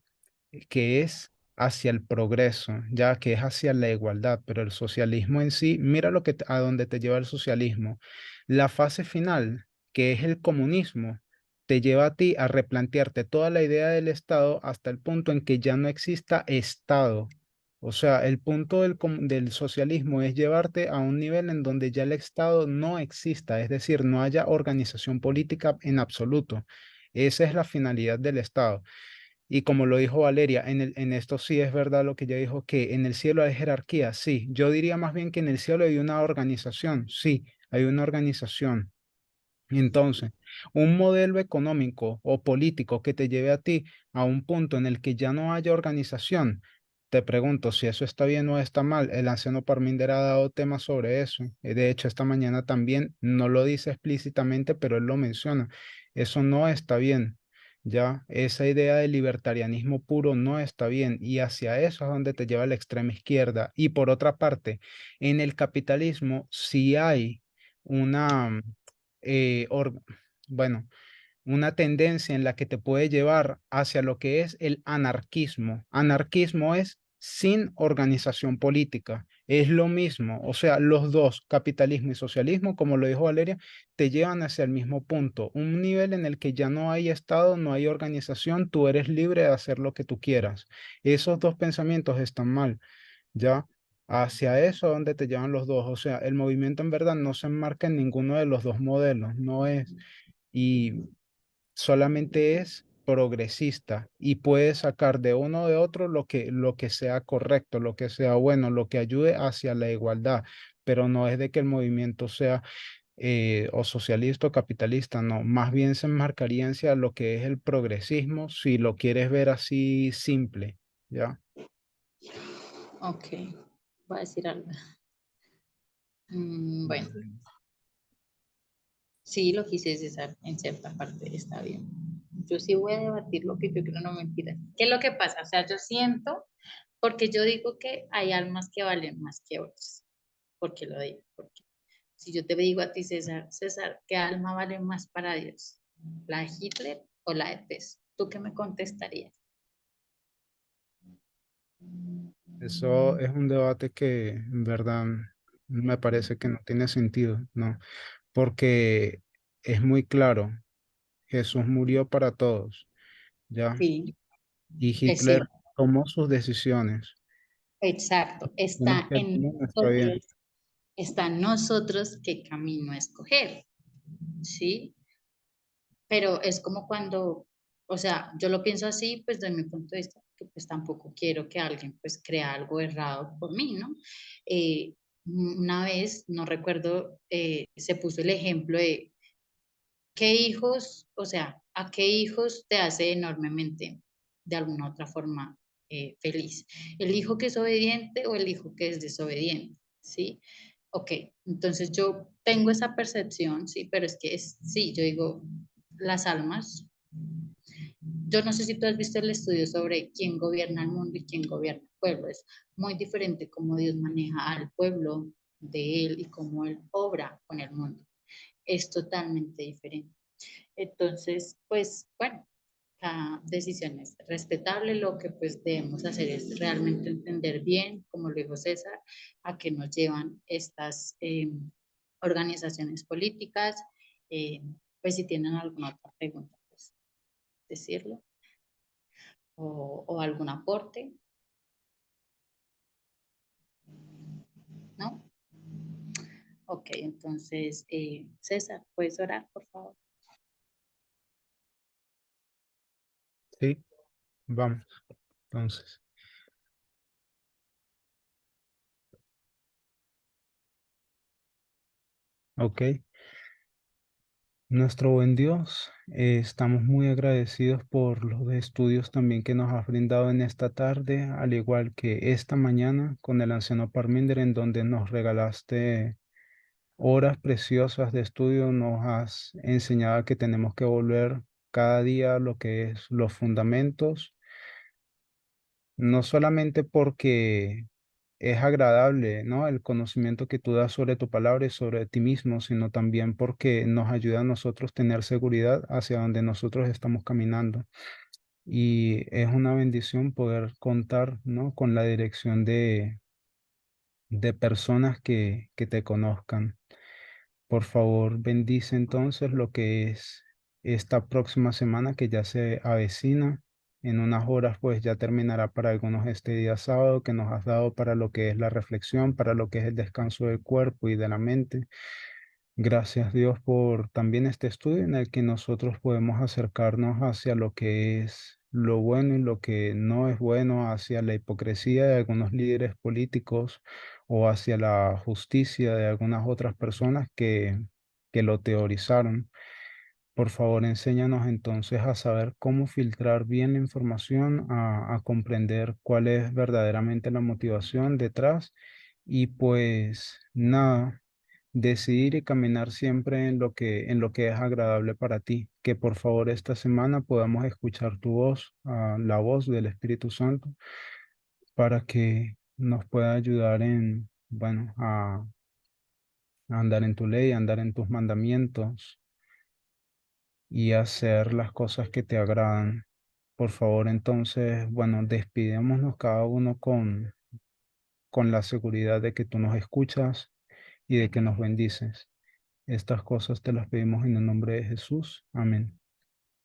que es hacia el progreso, ya que es hacia la igualdad, pero el socialismo en sí, mira a dónde te lleva el socialismo. La fase final, que es el comunismo, te lleva a ti a replantearte toda la idea del Estado hasta el punto en que ya no exista Estado. O sea, el punto del socialismo es llevarte a un nivel en donde ya el Estado no exista, es decir, no haya organización política en absoluto. Esa es la finalidad del Estado. Y como lo dijo Valeria, en esto sí es verdad lo que ella dijo, que en el cielo hay jerarquía, sí. Yo diría más bien que en el cielo hay una organización, sí, hay una organización. Entonces, un modelo económico o político que te lleve a ti a un punto en el que ya no haya organización, te pregunto si eso está bien o está mal. El anciano Parminder ha dado temas sobre eso. De hecho, esta mañana también no lo dice explícitamente, pero él lo menciona. Eso no está bien. Ya, esa idea de libertarianismo puro no está bien y hacia eso es donde te lleva la extrema izquierda. Y por otra parte, en el capitalismo sí hay una eh, or- bueno, una tendencia en la que te puede llevar hacia lo que es el anarquismo. Anarquismo es sin organización política. Es lo mismo, o sea, los dos, capitalismo y socialismo, como lo dijo Valeria, te llevan hacia el mismo punto, un nivel en el que ya no hay Estado, no hay organización, tú eres libre de hacer lo que tú quieras. Esos dos pensamientos están mal. ¿Ya? Hacia eso donde te llevan los dos. O sea, el movimiento en verdad no se enmarca en ninguno de los dos modelos, no es, y solamente es progresista y puede sacar de uno o de otro lo que sea correcto, lo que sea bueno, lo que ayude hacia la igualdad, pero no es de que el movimiento sea o socialista o capitalista, no, más bien se enmarcaría hacia lo que es el progresismo, si lo quieres ver así simple, ¿ya? Ok, voy a decir algo. Bueno, sí, lo quise César, en cierta parte está bien. Yo sí voy a debatir lo que yo creo, no mentira. ¿Qué es lo que pasa? O sea, yo siento, porque yo digo que hay almas que valen más que otras. ¿Por qué lo digo? Porque si yo te digo a ti, César, César, ¿qué alma vale más para Dios? ¿La de Hitler o la de Tess? ¿Tú qué me contestarías? Eso es un debate que en verdad me parece que no tiene sentido, ¿no? Porque es muy claro, Jesús murió para todos, ¿ya? Sí, Y es Hitler cierto. tomó sus decisiones. Exacto. Decisiones que él tomó no está bien. Está en nosotros qué camino escoger, ¿sí? Pero es como cuando, o sea, yo lo pienso así, pues desde mi punto de vista, que pues tampoco quiero que alguien pues crea algo errado por mí, ¿no? Eh, una vez, no recuerdo, se puso el ejemplo de qué hijos, o sea, a qué hijos te hace enormemente, de alguna otra forma, feliz. ¿El hijo que es obediente o el hijo que es desobediente? ¿Sí? Ok, entonces yo tengo esa percepción, sí, pero es que es, sí, yo digo, las almas. Yo no sé si tú has visto el estudio sobre quién gobierna el mundo y quién gobierna el pueblo. Es muy diferente cómo Dios maneja al pueblo de él y cómo él obra con el mundo. Es totalmente diferente. Entonces, pues bueno, cada decisión es respetable. Lo que pues debemos hacer es realmente entender bien, como lo dijo César, a qué nos llevan estas organizaciones políticas. Eh, pues si tienen alguna otra pregunta, pues decirlo o algún aporte, ¿no? Ok, entonces, César, ¿puedes orar, por favor? Sí, vamos, entonces. Ok. Nuestro buen Dios, estamos muy agradecidos por los estudios también que nos has brindado en esta tarde, al igual que esta mañana con el anciano Parminder, en donde nos regalaste horas preciosas de estudio, nos has enseñado que tenemos que volver cada día a lo que es los fundamentos. no solamente porque es agradable, ¿no? El conocimiento que tú das sobre tu palabra y sobre ti mismo, sino también porque nos ayuda a nosotros tener seguridad hacia donde nosotros estamos caminando. Y es una bendición poder contar, ¿no? Con la dirección de personas que te conozcan. Por favor, bendice entonces lo que es esta próxima semana que ya se avecina. En unas horas pues ya terminará para algunos este día sábado que nos has dado para lo que es la reflexión, para lo que es el descanso del cuerpo y de la mente. Gracias Dios por también este estudio en el que nosotros podemos acercarnos hacia lo que es lo bueno y lo que no es bueno, hacia la hipocresía de algunos líderes políticos o hacia la justicia de algunas otras personas que lo teorizaron. Por favor, enséñanos entonces a saber cómo filtrar bien la información, a comprender cuál es verdaderamente la motivación detrás y pues nada, decidir y caminar siempre en lo que es agradable para ti. Que por favor esta semana podamos escuchar tu voz, la voz del Espíritu Santo, para que nos pueda ayudar en, bueno, a andar en tu ley, a andar en tus mandamientos y hacer las cosas que te agradan. Por favor, entonces, bueno, despidémonos cada uno con la seguridad de que tú nos escuchas y de que nos bendices. Estas cosas te las pedimos en el nombre de Jesús. Amén.